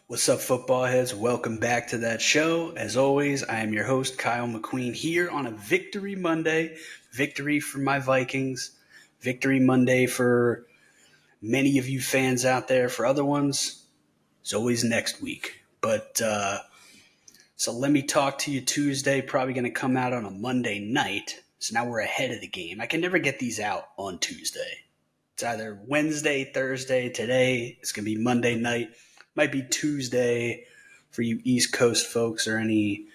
What's up, football heads? Welcome back to that show. As always, I am your host, Kyle McQueen, here on a Victory Monday. Victory for my Vikings. Victory Monday for many of you fans out there. For other ones, it's always next week. So let me talk to you Tuesday. Probably going to come out on a Monday night. So now we're ahead of the game. I can never get these out on Tuesday. It's either Wednesday, Thursday. Today it's going to be Monday night. Might be Tuesday for you East Coast folks or any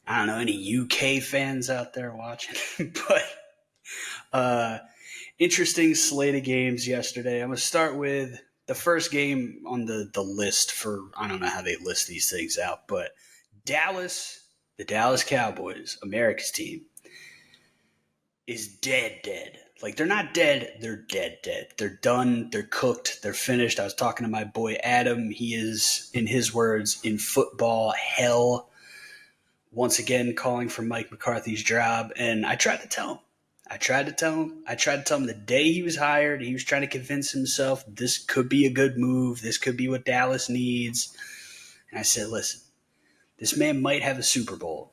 UK fans out there watching. But interesting slate of games yesterday. I'm going to start with the first game on the list for, I don't know how they list these things out, but the Dallas Cowboys, America's team, is dead. Like, they're not dead, they're dead. They're done, they're cooked, they're finished. I was talking to my boy Adam. He is, in his words, in football hell. Once again, calling for Mike McCarthy's job. And I tried to tell him. I tried to tell him the day he was hired, he was trying to convince himself this could be a good move. This could be what Dallas needs. And I said, listen, this man might have a Super Bowl,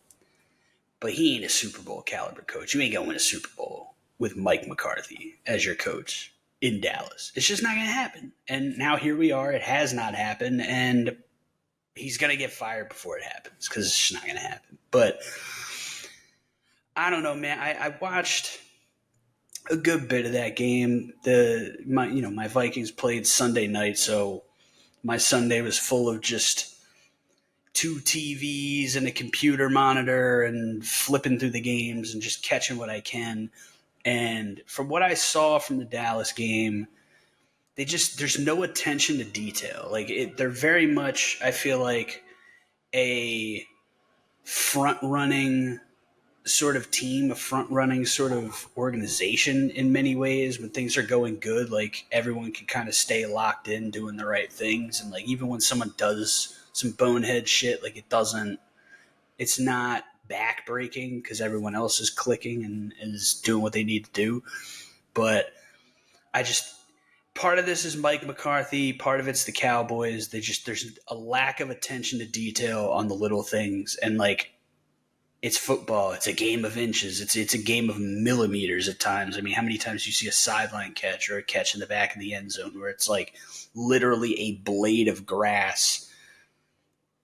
but he ain't a Super Bowl caliber coach. You ain't going to win a Super Bowl with Mike McCarthy as your coach in Dallas. It's just not going to happen. And now here we are. It has not happened, and he's going to get fired before it happens because it's just not going to happen. But I don't know, man. I watched a good bit of that game. My Vikings played Sunday night, so my Sunday was full of just two TVs and a computer monitor and flipping through the games and just catching what I can. And from what I saw from the Dallas game, there's no attention to detail. They're very much, I feel like, a front-running sort of team, a front-running sort of organization in many ways. When things are going good, like, everyone can kind of stay locked in doing the right things. And, like, even when someone does some bonehead shit, like, it's not backbreaking because everyone else is clicking and is doing what they need to do. But part of this is Mike McCarthy, part of it's the Cowboys. There's a lack of attention to detail on the little things. And, like, it's football. It's a game of inches. It's a game of millimeters at times. I mean, how many times do you see a sideline catch or a catch in the back of the end zone where it's like literally a blade of grass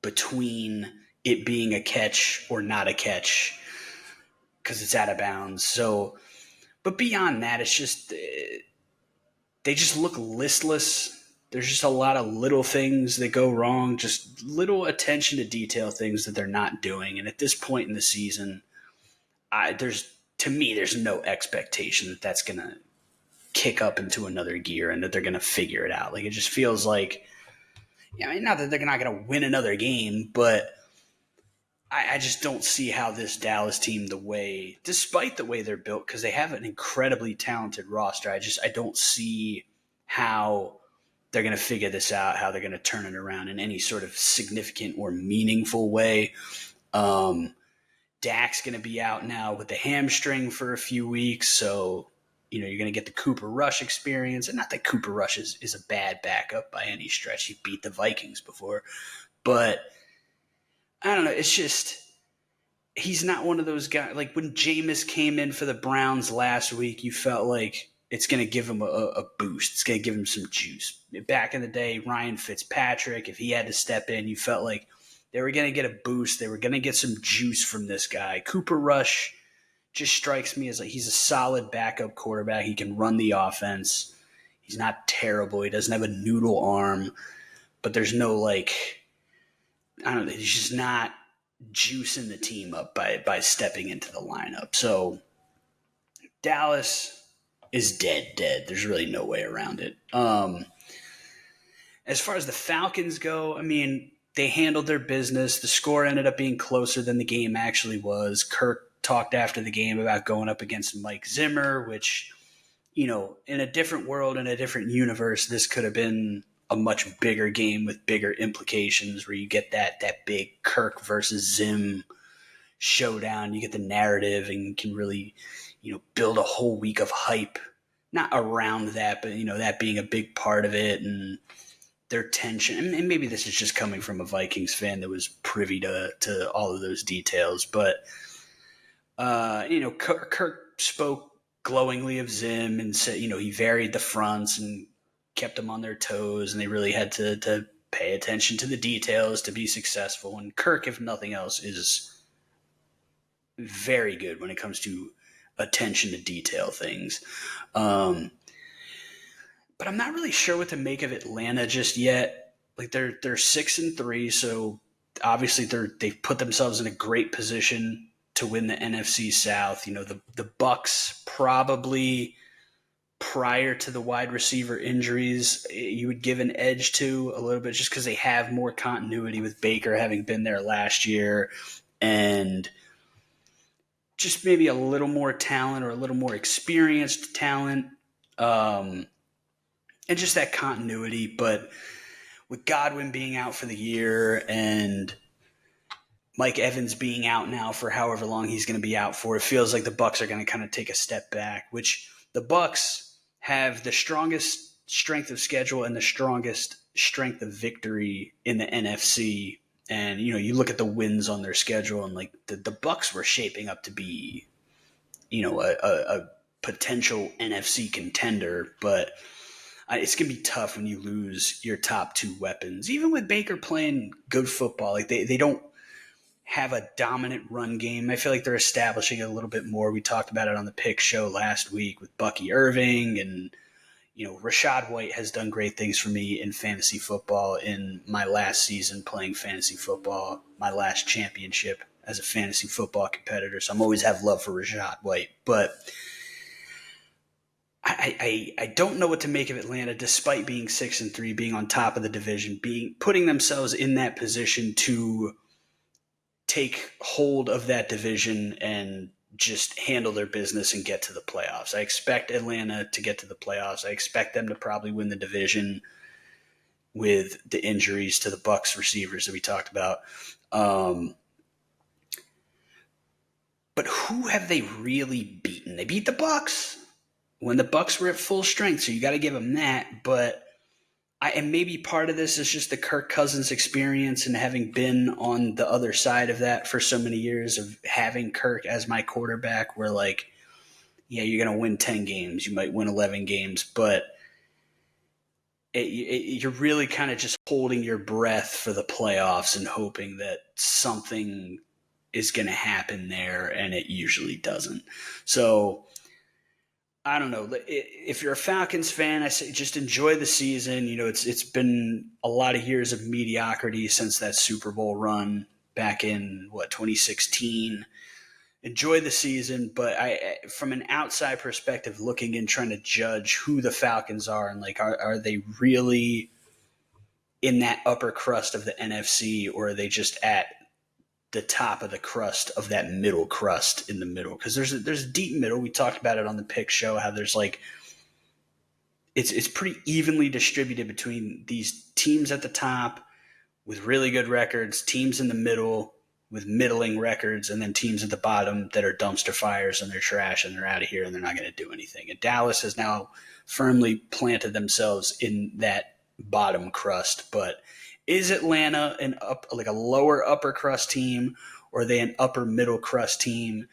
between it being a catch or not a catch because it's out of bounds. So, but beyond that, it's just they just look listless. There's just a lot of little things that go wrong, just little attention to detail things that they're not doing. And at this point in the season, there's no expectation that that's going to kick up into another gear and that they're going to figure it out. Like, it just feels like, not that they're not going to win another game, but I just don't see how this Dallas team, despite the way they're built, because they have an incredibly talented roster, I don't see how they're going to figure this out, how they're going to turn it around in any sort of significant or meaningful way. Dak's going to be out now with the hamstring for a few weeks, so you're going to get the Cooper Rush experience. And not that Cooper Rush is a bad backup by any stretch. He beat the Vikings before. But I don't know. It's just he's not one of those guys. Like, when Jameis came in for the Browns last week, you felt like it's going to give him a boost. It's going to give him some juice. Back in the day, Ryan Fitzpatrick, if he had to step in, you felt like they were going to get a boost. They were going to get some juice from this guy. Cooper Rush just strikes me as like he's a solid backup quarterback. He can run the offense. He's not terrible. He doesn't have a noodle arm, but there's no he's just not juicing the team up by stepping into the lineup. So Dallas is dead. There's really no way around it. As far as the Falcons go, I mean, they handled their business. The score ended up being closer than the game actually was. Kirk talked after the game about going up against Mike Zimmer, which, in a different world, in a different universe, this could have been a much bigger game with bigger implications where you get that big Kirk versus Zim showdown. You get the narrative and can really, build a whole week of hype, not around that, but, that being a big part of it. And their tension, and maybe this is just coming from a Vikings fan that was privy to all of those details, but Kirk spoke glowingly of Zim and said, he varied the fronts and kept them on their toes, and they really had to pay attention to the details to be successful. And Kirk, if nothing else, is very good when it comes to attention to detail things. But I'm not really sure what to make of Atlanta just yet. Like they're 6-3, so obviously they've put themselves in a great position to win the NFC South. The Bucks probably, prior to the wide receiver injuries, you would give an edge to a little bit just because they have more continuity with Baker having been there last year, and just maybe a little more talent or a little more experienced talent, and just that continuity. But with Godwin being out for the year and Mike Evans being out now for however long he's going to be out for, it feels like the Bucs are going to kind of take a step back, which the Bucs have the strongest strength of schedule and the strongest strength of victory in the NFC. And, you look at the wins on their schedule, and like the Bucs were shaping up to be, a potential NFC contender, but it's going to be tough when you lose your top two weapons. Even with Baker playing good football, like they don't have a dominant run game. I feel like they're establishing it a little bit more. We talked about it on the pick show last week with Bucky Irving, and Rachaad White has done great things for me in fantasy football in my last season playing fantasy football, my last championship as a fantasy football competitor. So I'm always have love for Rachaad White, but I don't know what to make of Atlanta, despite being 6-3, being on top of the division, putting themselves in that position to take hold of that division and just handle their business and get to the playoffs. I expect Atlanta to get to the playoffs. I expect them to probably win the division with the injuries to the Bucs receivers that we talked about. But who have they really beaten? They beat the Bucs when the Bucs were at full strength, so you got to give them that. But and maybe part of this is just the Kirk Cousins experience and having been on the other side of that for so many years of having Kirk as my quarterback, where like, yeah, you're going to win 10 games. You might win 11 games, but you're really kind of just holding your breath for the playoffs and hoping that something is going to happen there, and it usually doesn't. So I don't know. If you're a Falcons fan, I say just enjoy the season. It's been a lot of years of mediocrity since that Super Bowl run back in 2016. Enjoy the season, but from an outside perspective, looking in, trying to judge who the Falcons are, and like, are they really in that upper crust of the NFC, or are they just at the top of the crust of that middle crust in the middle? Because there's a deep middle. We talked about it on the pick show, how there's like it's pretty evenly distributed between these teams at the top with really good records, teams in the middle with middling records, and then teams at the bottom that are dumpster fires and they're trash and they're out of here and they're not going to do anything. And Dallas has now firmly planted themselves in that bottom crust. But is Atlanta a lower upper crust team, or are they an upper middle crust team?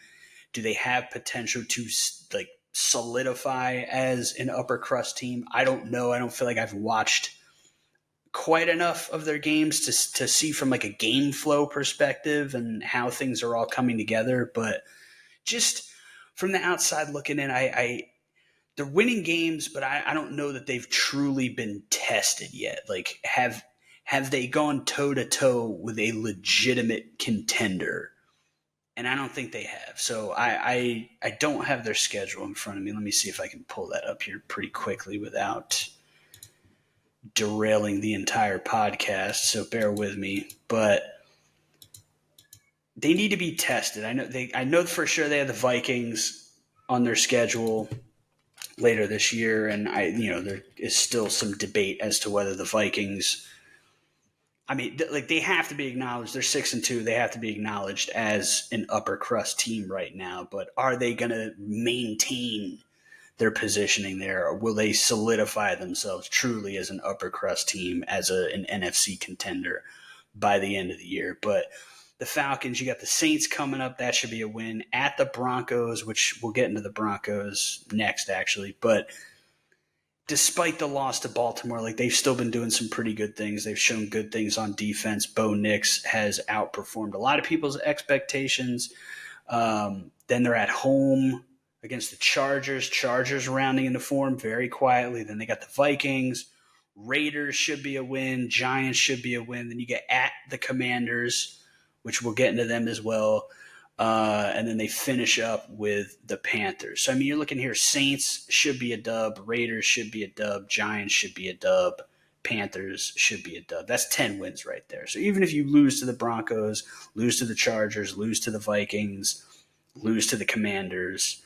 Do they have potential to like solidify as an upper crust team? I don't know. I don't feel like I've watched quite enough of their games to see from like a game flow perspective and how things are all coming together. But just from the outside looking in, they're winning games, but I don't know that they've truly been tested yet. Like, have they gone toe-to-toe with a legitimate contender? And I don't think they have. So I don't have their schedule in front of me. Let me see if I can pull that up here pretty quickly without derailing the entire podcast. So bear with me. But they need to be tested. I know for sure they have the Vikings on their schedule later this year, and there is still some debate as to whether the Vikings, they have to be acknowledged. They're 6-2. They have to be acknowledged as an upper crust team right now. But are they going to maintain their positioning there, or will they solidify themselves truly as an upper crust team, as an NFC contender by the end of the year? But the Falcons, you got the Saints coming up. That should be a win. At the Broncos, which we'll get into the Broncos next, actually. But despite the loss to Baltimore, like, they've still been doing some pretty good things. They've shown good things on defense. Bo Nix has outperformed a lot of people's expectations. Then they're at home against the Chargers. Chargers rounding into form very quietly. Then they got the Vikings. Raiders should be a win. Giants should be a win. Then you get at the Commanders, which we'll get into them as well. And then they finish up with the Panthers. So, I mean, you're looking here, Saints should be a dub, Raiders should be a dub, Giants should be a dub, Panthers should be a dub. That's 10 wins right there. So even if you lose to the Broncos, lose to the Chargers, lose to the Vikings, lose to the Commanders,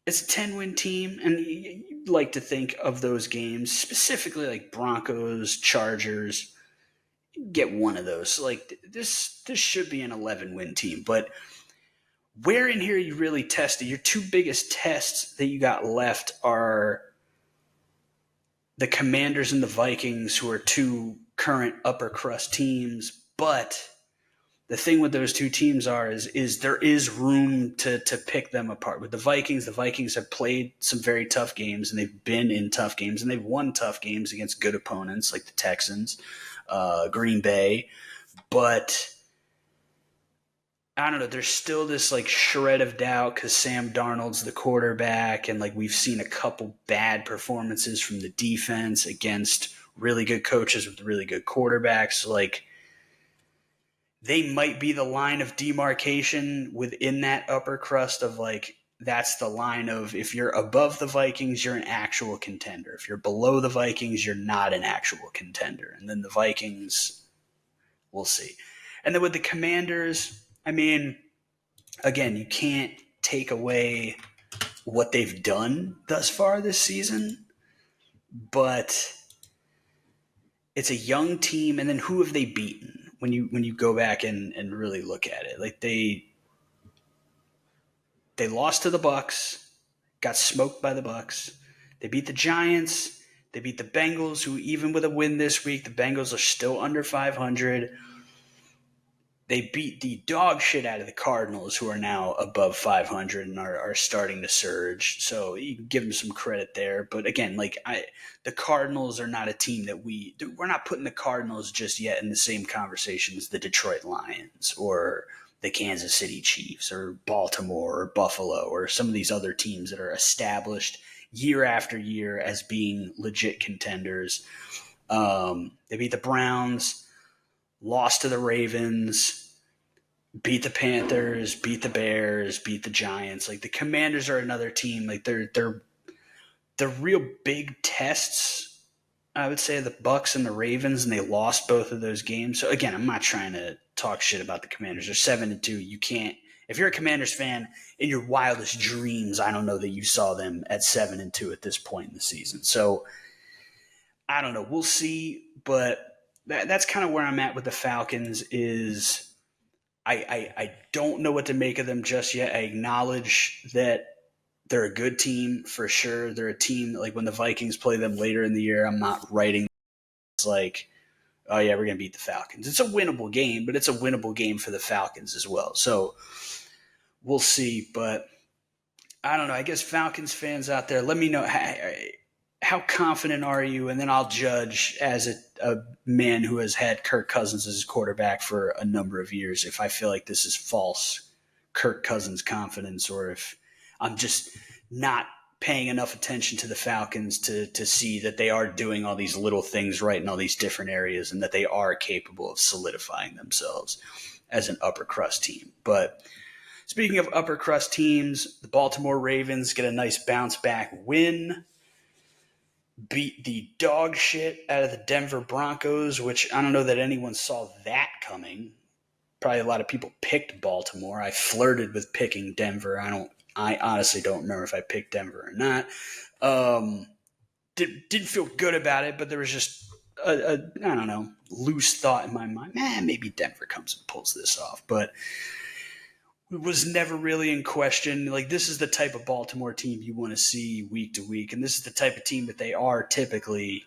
it's a 10-win team. And you like to think of those games, specifically like Broncos, Chargers, get one of those. Like, this should be an 11-win team. But where in here you really tested, your two biggest tests that you got left are the Commanders and the Vikings, who are two current upper crust teams. But the thing with those two teams is there is room to pick them apart. With the Vikings have played some very tough games, and they've been in tough games, and they've won tough games against good opponents like the Texans, Green Bay. But I don't know, there's still this like shred of doubt because Sam Darnold's the quarterback, and like we've seen a couple bad performances from the defense against really good coaches with really good quarterbacks. Like, they might be the line of demarcation within that upper crust of like, that's the line of, if you're above the Vikings, you're an actual contender. If you're below the Vikings, you're not an actual contender. And then the Vikings, we'll see. And then with the Commanders, I mean, again, you can't take away what they've done thus far this season, but it's a young team. And then who have they beaten? When you go back and really look at it, like they lost to the Bucs, got smoked by the Bucs. They beat the Giants. They beat the Bengals, who even with a win this week, the Bengals are still under 500. They beat the dog shit out of the Cardinals, who are now above 500 and are starting to surge. So you can give them some credit there. But again, like the Cardinals are not a team that we're not putting the Cardinals just yet in the same conversation as the Detroit Lions or the Kansas City Chiefs or Baltimore or Buffalo or some of these other teams that are established year after year as being legit contenders. They beat the Browns, lost to the Ravens, beat the Panthers, beat the Bears, beat the Giants. Like, the Commanders are another team. Like, they're real big tests, I would say, the Bucs and the Ravens, and they lost both of those games. So again, I'm not trying to talk shit about the Commanders. They're 7-2. You can't, if you're a Commanders fan, in your wildest dreams, I don't know that you saw them at 7-2 at this point in the season. So I don't know. We'll see, but that's kind of where I'm at with the Falcons. Is I don't know what to make of them just yet. I acknowledge that they're a good team for sure. They're a team that, like, when the Vikings play them later in the year, I'm not writing it's like, oh yeah, we're going to beat the Falcons. It's a winnable game, but it's a winnable game for the Falcons as well. So we'll see, but I don't know. I guess Falcons fans out there, let me know how confident are you? And then I'll judge as a man who has had Kirk Cousins as his quarterback for a number of years if I feel like this is false Kirk Cousins confidence, or if I'm just not paying enough attention to the Falcons to see that they are doing all these little things right in all these different areas and that they are capable of solidifying themselves as an upper crust team. But speaking of upper crust teams, the Baltimore Ravens get a nice bounce back win. Beat the dog shit out of the Denver Broncos, which I don't know that anyone saw that coming. Probably a lot of people picked Baltimore. I flirted with picking Denver. I honestly don't remember if I picked Denver or not. Didn't feel good about it, but there was just I don't know, loose thought in my mind. Maybe Denver comes and pulls this off. But was never really in question. Like, this is the type of Baltimore team you want to see week to week, and this is the type of team that they are typically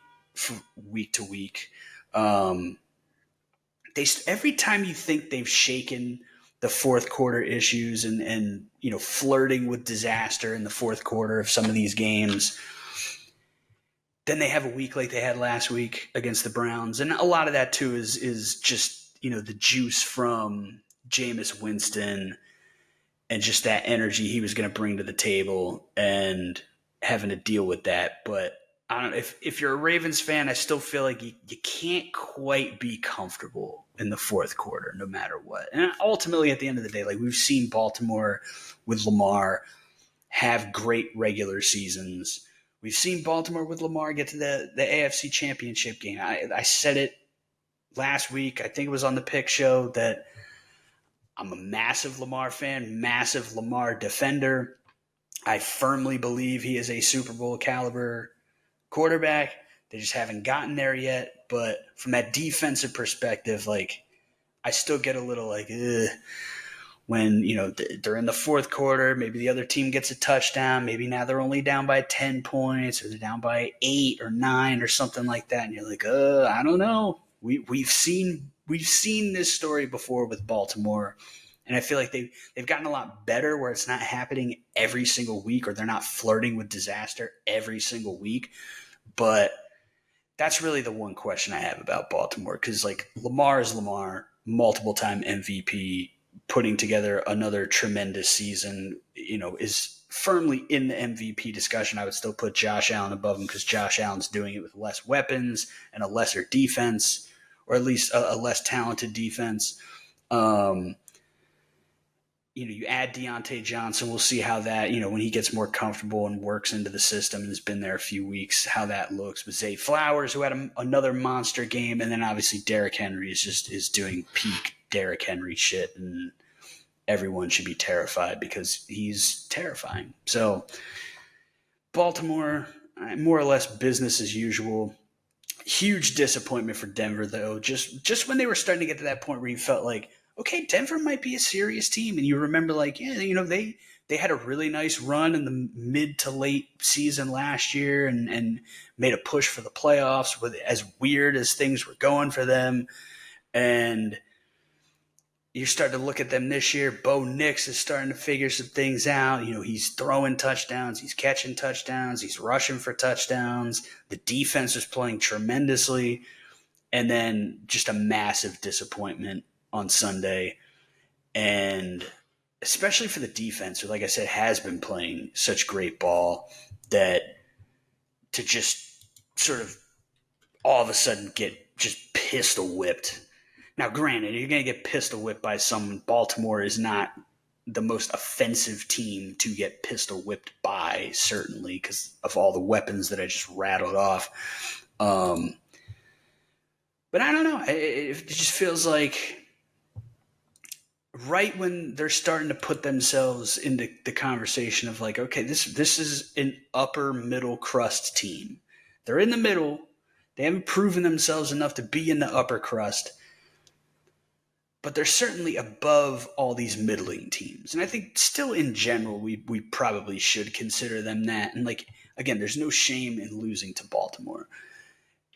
week to week. Every time you think they've shaken the fourth quarter issues and flirting with disaster in the fourth quarter of some of these games, then they have a week like they had last week against the Browns, and a lot of that too is just the juice from Jameis Winston and just that energy he was going to bring to the table and having to deal with that. But I don't know, if you're a Ravens fan, I still feel like you can't quite be comfortable in the fourth quarter no matter what. And ultimately, at the end of the day, like, we've seen Baltimore with Lamar have great regular seasons. We've seen Baltimore with Lamar get to the AFC Championship game. I said it last week, I think it was on the Pick Show, that I'm a massive Lamar fan, massive Lamar defender. I firmly believe he is a Super Bowl caliber quarterback. They just haven't gotten there yet. But from that defensive perspective, like, I still get a little like, ugh, when they're in the fourth quarter, maybe the other team gets a touchdown, maybe now they're only down by 10 points, or they're down by 8 or 9 or something like that, and you're like, I don't know. We've seen this story before with Baltimore, and I feel like they've gotten a lot better where it's not happening every single week, or they're not flirting with disaster every single week. But that's really the one question I have about Baltimore, because like, Lamar is Lamar, multiple-time MVP, putting together another tremendous season, is firmly in the MVP discussion. I would still put Josh Allen above him, because Josh Allen's doing it with less weapons and a lesser defense, or at least a less talented defense. You add Deontay Johnson. We'll see how that, when he gets more comfortable and works into the system and has been there a few weeks, how that looks. With Zay Flowers, who had another monster game, and then obviously Derrick Henry is doing peak Derrick Henry shit, and everyone should be terrified because he's terrifying. So Baltimore, more or less business as usual. Huge disappointment for Denver, though. Just when they were starting to get to that point where you felt like, okay, Denver might be a serious team, and you remember like, yeah, they had a really nice run in the mid to late season last year and made a push for the playoffs, with as weird as things were going for them. And you start to look at them this year. Bo Nix is starting to figure some things out. He's throwing touchdowns. He's catching touchdowns. He's rushing for touchdowns. The defense is playing tremendously. And then just a massive disappointment on Sunday. And especially for the defense, who, like I said, has been playing such great ball, that to just sort of all of a sudden get just pistol whipped. Now, granted, you're going to get pistol whipped by someone. Baltimore is not the most offensive team to get pistol whipped by, certainly, because of all the weapons that I just rattled off. But I don't know. It just feels like right when they're starting to put themselves into the conversation of like, okay, this is an upper middle crust team. They're in the middle. They haven't proven themselves enough to be in the upper crust. But they're certainly above all these middling teams. And I think still in general, we probably should consider them that. And like, again, there's no shame in losing to Baltimore.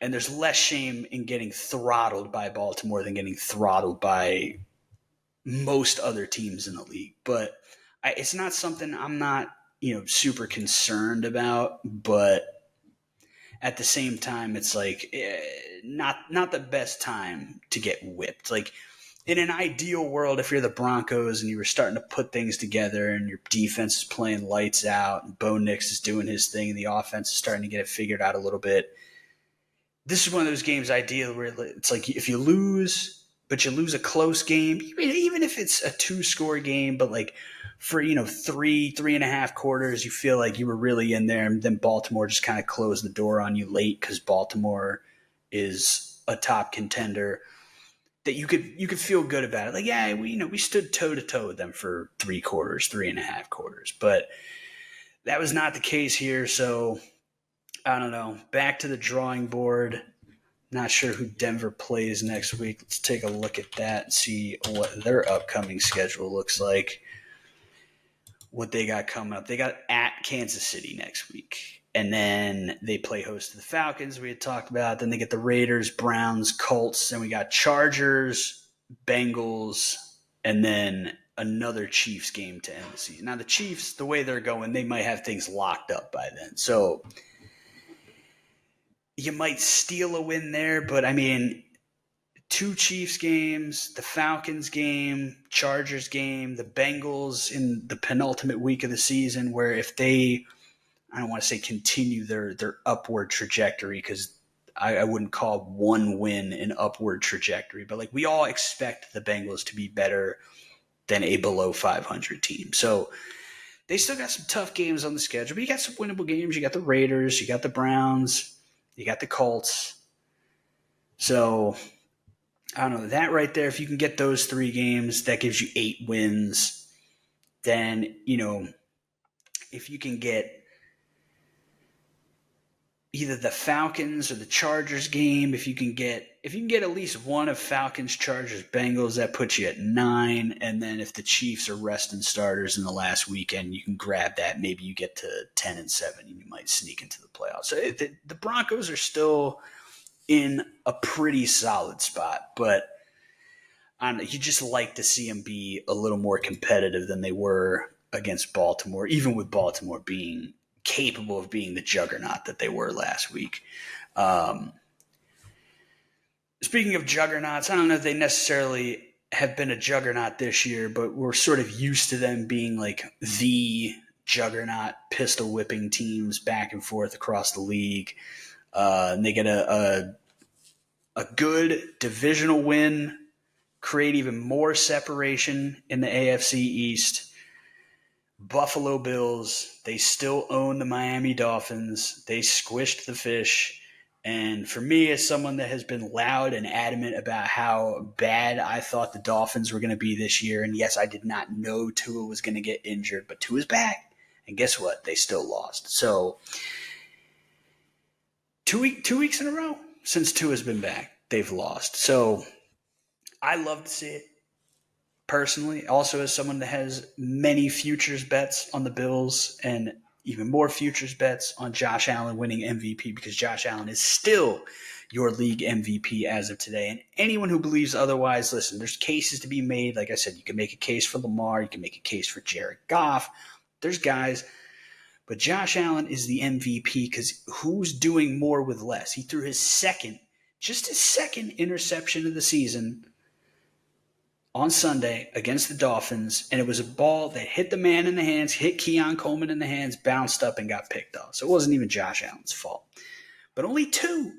And there's less shame in getting throttled by Baltimore than getting throttled by most other teams in the league. But it's not something I'm not, super concerned about. But at the same time, it's like not the best time to get whipped. Like, in an ideal world, if you're the Broncos and you were starting to put things together and your defense is playing lights out and Bo Nix is doing his thing and the offense is starting to get it figured out a little bit, this is one of those games ideal where it's like, if you lose, but you lose a close game, even if it's a 2-score game, but like for, 3.5 quarters, you feel like you were really in there, and then Baltimore just kind of closed the door on you late because Baltimore is a top contender, that you could feel good about it. Like, yeah, we stood toe to toe with them for 3 quarters, 3.5 quarters, but that was not the case here. So I don't know. Back to the drawing board. Not sure who Denver plays next week. Let's take a look at that and see what their upcoming schedule looks like. what they got coming up. They got at Kansas City next week. And then they play host to the Falcons, we had talked about. Then they get the Raiders, Browns, Colts. Then we got Chargers, Bengals, and then another Chiefs game to end the season. Now, the Chiefs, the way they're going, they might have things locked up by then. So you might steal a win there, but I mean, 2 Chiefs games, the Falcons game, Chargers game, the Bengals in the penultimate week of the season, where if they, I don't want to say continue their upward trajectory, because I wouldn't call one win an upward trajectory, but like we all expect the Bengals to be better than a below 500 team. So they still got some tough games on the schedule, but you got some winnable games. You got the Raiders, you got the Browns, you got the Colts. So I don't know, that right there, if you can get those 3 games, that gives you 8 wins. Then, if you can get either the Falcons or the Chargers game, if you can get at least one of Falcons, Chargers, Bengals, that puts you at 9. And then if the Chiefs are resting starters in the last weekend, you can grab that. Maybe you get to 10-7 and you might sneak into the playoffs. So the Broncos are still in a pretty solid spot, but you just like to see them be a little more competitive than they were against Baltimore, even with Baltimore being capable of being the juggernaut that they were last week. Speaking of juggernauts, I don't know if they necessarily have been a juggernaut this year, but we're sort of used to them being like the juggernaut pistol whipping teams back and forth across the league. And they get a good divisional win, create even more separation in the AFC East. Buffalo Bills, they still own the Miami Dolphins. They squished the fish. And for me, as someone that has been loud and adamant about how bad I thought the Dolphins were going to be this year, and yes, I did not know Tua was going to get injured, but Tua's back. And guess what? They still lost. So 2 weeks in a row since Tua's been back, they've lost. So I love to see it. Personally, also as someone that has many futures bets on the Bills and even more futures bets on Josh Allen winning MVP, because Josh Allen is still your league MVP as of today. And anyone who believes otherwise, listen, there's cases to be made. Like I said, you can make a case for Lamar. You can make a case for Jared Goff. There's guys. But Josh Allen is the MVP because who's doing more with less? He threw his second interception of the season on Sunday against the Dolphins, and it was a ball that hit the man in the hands, hit Keon Coleman in the hands, bounced up, and got picked off. So it wasn't even Josh Allen's fault. But only 2.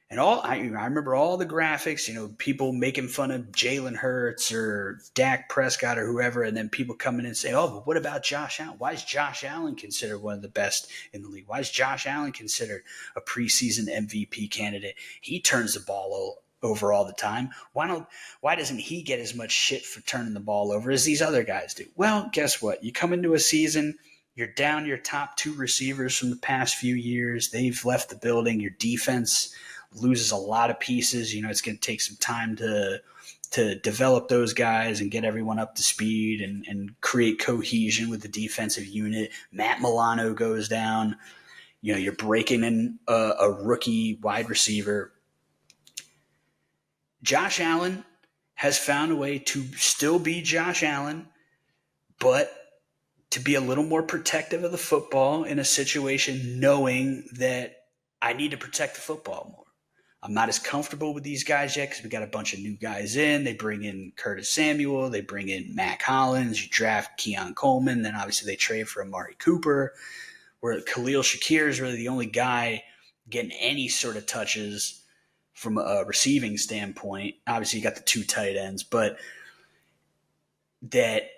And I remember all the graphics, people making fun of Jalen Hurts or Dak Prescott or whoever, and then people coming in and say, oh, but what about Josh Allen? Why is Josh Allen considered one of the best in the league? Why is Josh Allen considered a preseason MVP candidate? He turns the ball over all the time. Why doesn't he get as much shit for turning the ball over as these other guys do? Well, guess what? You come into a season, you're down your top 2 receivers from the past few years. They've left the building. Your defense loses a lot of pieces. It's going to take some time to develop those guys and get everyone up to speed and create cohesion with the defensive unit. Matt Milano goes down. You're breaking in a rookie wide receiver. Josh Allen has found a way to still be Josh Allen, but to be a little more protective of the football in a situation knowing that I need to protect the football more. I'm not as comfortable with these guys yet because we got a bunch of new guys in. They bring in Curtis Samuel. They bring in Mac Hollins. You draft Keon Coleman. Then obviously they trade for Amari Cooper, where Khalil Shakir is really the only guy getting any sort of touches from a receiving standpoint. Obviously, you got the 2 tight ends, but that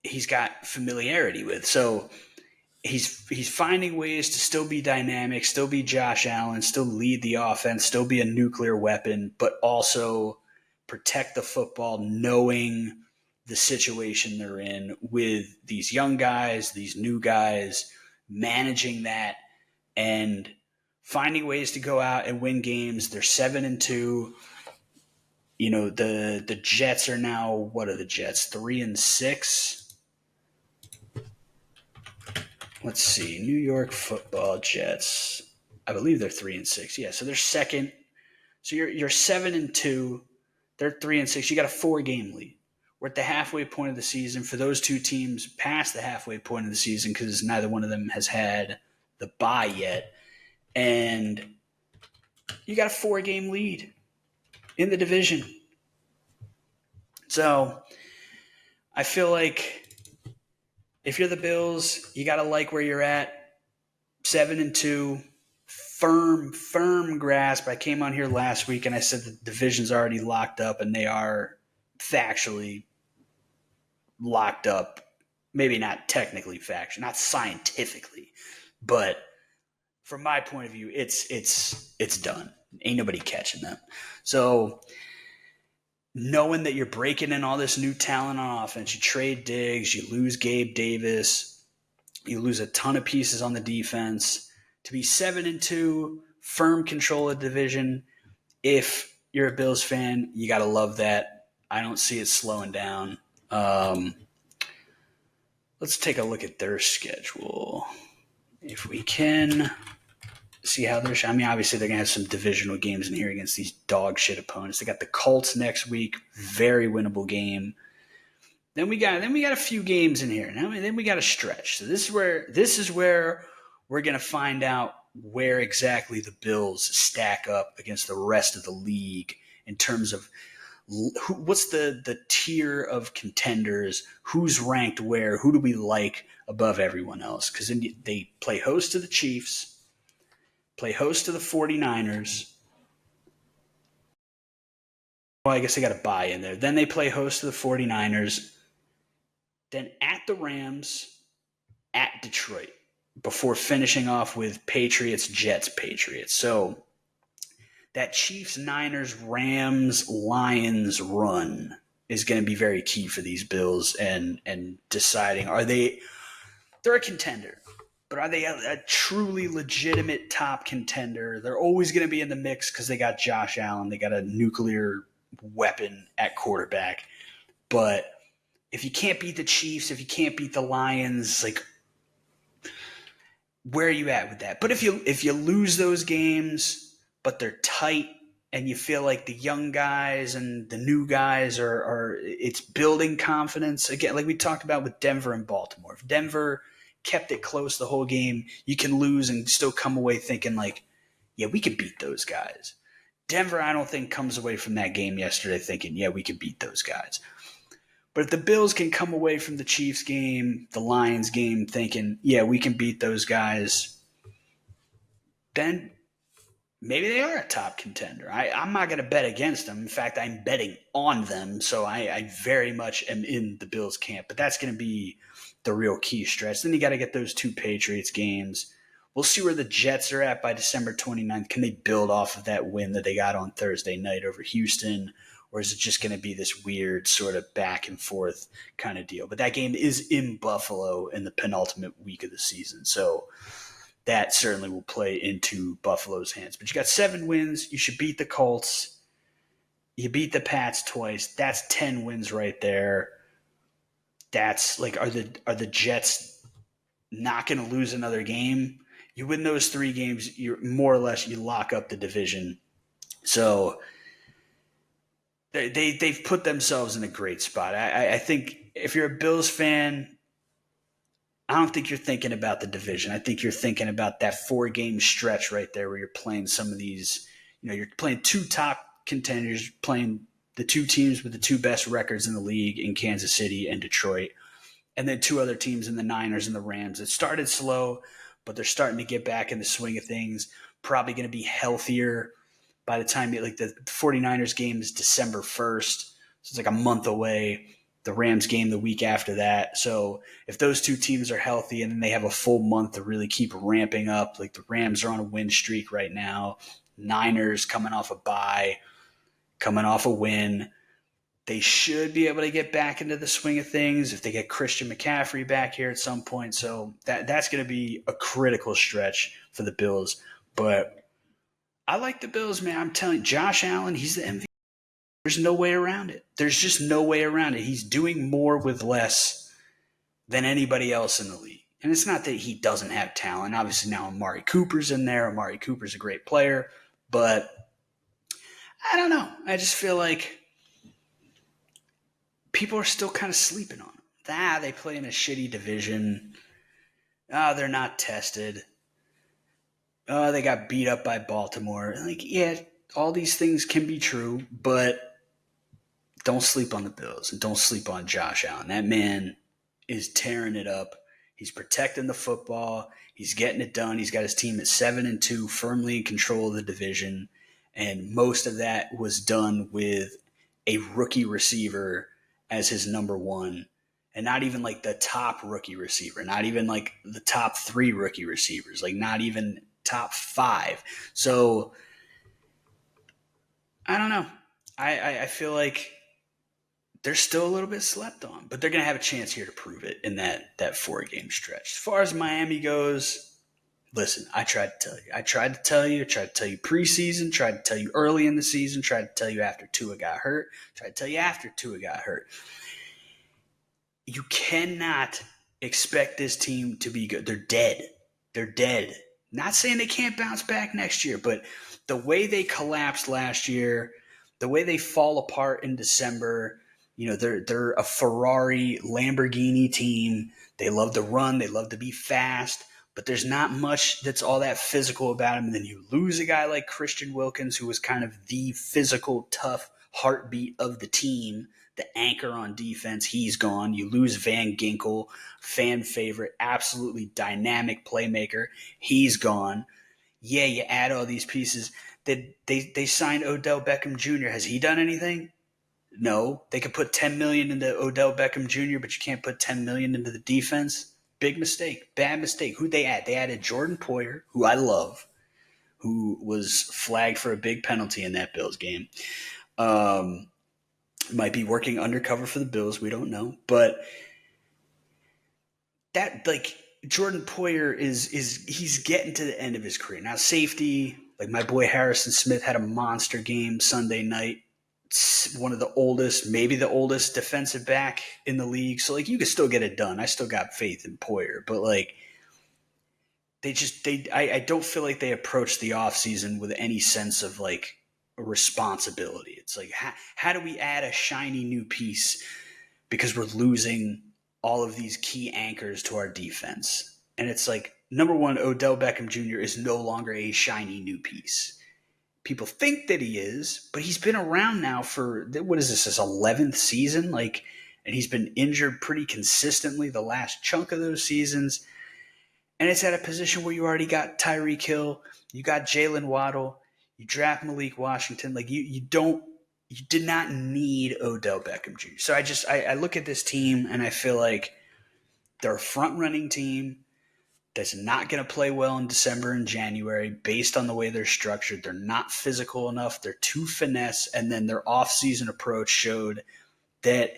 he's got familiarity with. So he's finding ways to still be dynamic, still be Josh Allen, still lead the offense, still be a nuclear weapon, but also protect the football, knowing the situation they're in with these young guys, these new guys, managing that and finding ways to go out and win games. They're 7-2. The Jets are now, what are the Jets? 3-6. let's see, New York Football Jets. I believe they're 3-6. Yeah, so they're second. So you're 7-2. They're 3-6. You got a 4-game lead. We're at the halfway point of the season. For those two teams past the halfway point of the season, because neither one of them has had the bye yet, and you got a 4-game lead in the division. So I feel like if you're the Bills, you got to like where you're at. 7-2, firm grasp. I came on here last week and I said the division's already locked up, and they are factually locked up. Maybe not technically factually, not scientifically, but from my point of view, it's done. Ain't nobody catching them. So knowing that you're breaking in all this new talent on offense, you trade Diggs, you lose Gabe Davis, you lose a ton of pieces on the defense. To be 7-2, firm control of the division. If you're a Bills fan, you got to love that. I don't see it slowing down. Let's take a look at their schedule. If we can see how they're – I mean, obviously they're going to have some divisional games in here against these dog shit opponents. They got the Colts next week, very winnable game. Then we got a few games in here. Then we got a stretch. So this is where we're going to find out where exactly the Bills stack up against the rest of the league in terms of what's the tier of contenders, who's ranked where, who do we like above everyone else. Because they play host to the Chiefs, play host to the 49ers. Well, I guess they got a bye in there. Then they play host to the 49ers. Then at the Rams, at Detroit, before finishing off with Patriots, Jets, Patriots. So that Chiefs, Niners, Rams, Lions run is going to be very key for these Bills and deciding, they're a contender, but are they a truly legitimate top contender? They're always going to be in the mix because they got Josh Allen. They got a nuclear weapon at quarterback. But if you can't beat the Chiefs, if you can't beat the Lions, like, where are you at with that? But if you lose those games, but they're tight, and you feel like the young guys and the new guys are it's building confidence. Again, like we talked about with Denver and Baltimore. If Denver kept it close the whole game, you can lose and still come away thinking like, yeah, we could beat those guys. Denver, I don't think, comes away from that game yesterday thinking, yeah, we could beat those guys. But if the Bills can come away from the Chiefs game, the Lions game, thinking, yeah, we can beat those guys, then maybe they are a top contender. I'm not going to bet against them. In fact, I'm betting on them, so I very much am in the Bills camp. But that's going to be the real key stretch. Then you got to get those two Patriots games. We'll see where the Jets are at by December 29th. Can they build off of that win that they got on Thursday night over Houston? Or is it just going to be this weird sort of back and forth kind of deal? But that game is in Buffalo in the penultimate week of the season. So that certainly will play into Buffalo's hands. But you got 7 wins. You should beat the Colts. You beat the Pats twice. That's 10 wins right there. That's like, are the Jets not going to lose another game? You win those 3 games, you're more or less, you lock up the division. So they've put themselves in a great spot. I think if you're a Bills fan, I don't think you're thinking about the division. I think you're thinking about that 4-game stretch right there where you're playing some of these, you're playing 2 top contenders, playing the 2 teams with the 2 best records in the league in Kansas City and Detroit, and then 2 other teams in the Niners and the Rams. It started slow, but they're starting to get back in the swing of things. Probably going to be healthier by the time the 49ers game is December 1st. So it's like a month away. The Rams game the week after that. So if those 2 teams are healthy and then they have a full month to really keep ramping up, like the Rams are on a win streak right now. Niners coming off a bye, coming off a win. They should be able to get back into the swing of things if they get Christian McCaffrey back here at some point. So that's going to be a critical stretch for the Bills. But I like the Bills, man. I'm telling you, Josh Allen, he's the MVP. There's no way around it. There's just no way around it. He's doing more with less than anybody else in the league. And it's not that he doesn't have talent. Obviously now Amari Cooper's in there. Amari Cooper's a great player. But I don't know. I just feel like people are still kind of sleeping on him. They play in a shitty division. They're not tested. They got beat up by Baltimore. Like, yeah, all these things can be true, but don't sleep on the Bills and don't sleep on Josh Allen. That man is tearing it up. He's protecting the football. He's getting it done. He's got his team at 7-2, firmly in control of the division. And most of that was done with a rookie receiver as his number one. And not even like the top rookie receiver, not even like the top 3 rookie receivers, like not even top 5. So I don't know. I feel like they're still a little bit slept on, but they're going to have a chance here to prove it in that 4-game stretch. As far as Miami goes, listen, I tried to tell you. I tried to tell you preseason, tried to tell you early in the season, tried to tell you after Tua got hurt, tried to tell you after Tua got hurt. You cannot expect this team to be good. They're dead. They're dead. Not saying they can't bounce back next year, but the way they collapsed last year, the way they fall apart in December, they're a Ferrari, Lamborghini team. They love to run. They love to be fast, but there's not much that's all that physical about them. And then you lose a guy like Christian Wilkins, who was kind of the physical, tough heartbeat of the team, the anchor on defense. He's gone. You lose Van Ginkel, fan favorite, absolutely dynamic playmaker. He's gone. Yeah, you add all these pieces. They signed Odell Beckham Jr. Has he done anything? No. They could put $10 million into Odell Beckham Jr., but you can't put $10 million into the defense. Big mistake. Bad mistake. Who'd they add? They added Jordan Poyer, who I love, who was flagged for a big penalty in that Bills game. Might be working undercover for the Bills. We don't know. But that, like, Jordan Poyer he's getting to the end of his career. Now, safety, like my boy Harrison Smith had a monster game Sunday night. It's one of the oldest, maybe the oldest defensive back in the league. So, like, you can still get it done. I still got faith in Poyer. But, like, I don't feel like they approach the offseason with any sense of, like, a responsibility. It's like, how do we add a shiny new piece because we're losing all of these key anchors to our defense? And it's like, number one, Odell Beckham Jr. is no longer a shiny new piece. People think that he is, but he's been around now for, what is this, his 11th season? Like, and he's been injured pretty consistently the last chunk of those seasons. And it's at a position where you already got Tyreek Hill, you got Jalen Waddle, you draft Malik Washington. Like, you did not need Odell Beckham Jr. So I look at this team and I feel like they're a front-running team that's not going to play well in December and January based on the way they're structured. They're not physical enough. They're too finesse. And then their off-season approach showed that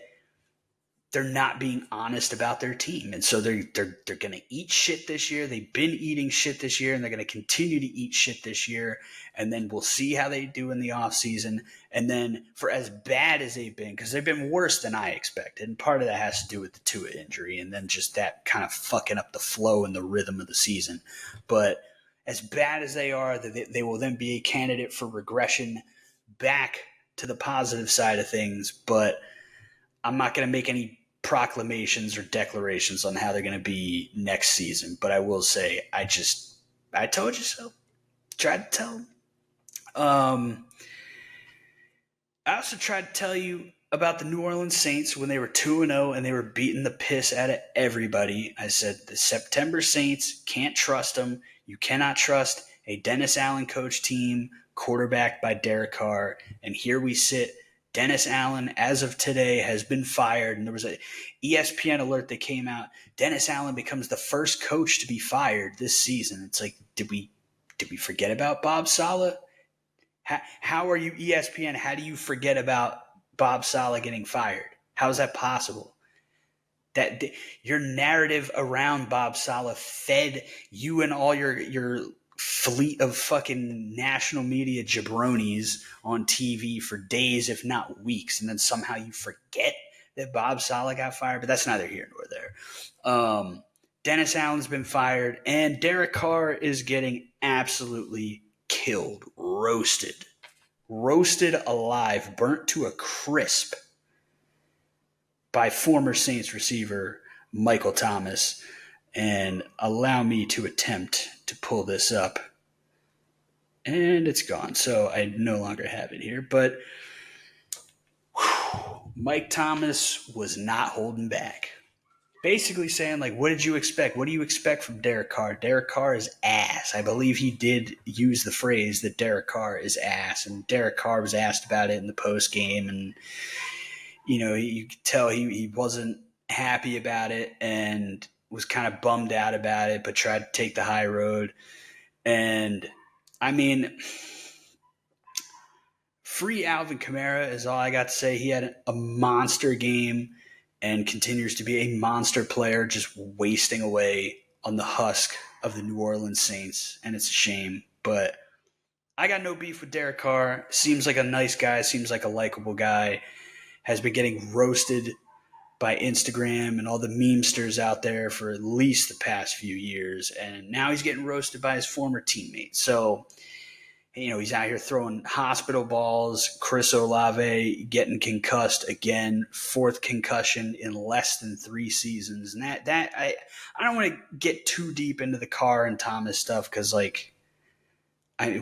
they're not being honest about their team. And so they're going to eat shit this year. They've been eating shit this year, and they're going to continue to eat shit this year. And then we'll see how they do in the offseason. And then for as bad as they've been, because they've been worse than I expected, and part of that has to do with the Tua injury and then just that kind of fucking up the flow and the rhythm of the season. But as bad as they are, they will then be a candidate for regression back to the positive side of things. But I'm not going to make any proclamations or declarations on how they're going to be next season. But I will say, I told you so. Tried to tell them. I also tried to tell you about the New Orleans Saints when they were 2-0 and they were beating the piss out of everybody. I said the September Saints, can't trust them. You cannot trust a Dennis Allen coach team quarterbacked by Derek Carr. And here we sit. Dennis Allen, as of today, has been fired. And there was a ESPN alert that came out. Dennis Allen becomes the first coach to be fired this season. It's like, did we forget about Bob Saleh? How are you, ESPN? How do you forget about Bob Saleh getting fired? How is that possible? That your narrative around Bob Saleh fed you and all your fleet of fucking national media jabronis on TV for days, if not weeks, and then somehow you forget that Bob Saleh got fired. But that's neither here nor there. Dennis Allen's been fired, and Derek Carr is getting absolutely killed, roasted alive, burnt to a crisp by former Saints receiver Michael Thomas. And allow me to attempt to pull this up. And it's gone, so I no longer have it here. But Mike Thomas was not holding back. Basically saying, like, what did you expect? What do you expect from Derek Carr? Derek Carr is ass. I believe he did use the phrase that Derek Carr is ass. And Derek Carr was asked about it in the post game. And, you could tell he wasn't happy about it and was kind of bummed out about it, but tried to take the high road. And, free Alvin Kamara is all I got to say. He had a monster game and continues to be a monster player, just wasting away on the husk of the New Orleans Saints, and it's a shame. But I got no beef with Derek Carr. Seems like a nice guy, seems like a likable guy. Has been getting roasted by Instagram and all the memesters out there for at least the past few years, and now he's getting roasted by his former teammates. So, he's out here throwing hospital balls. Chris Olave getting concussed again, 4th concussion in less than 3 seasons. And I don't want to get too deep into the Carr and Thomas stuff because,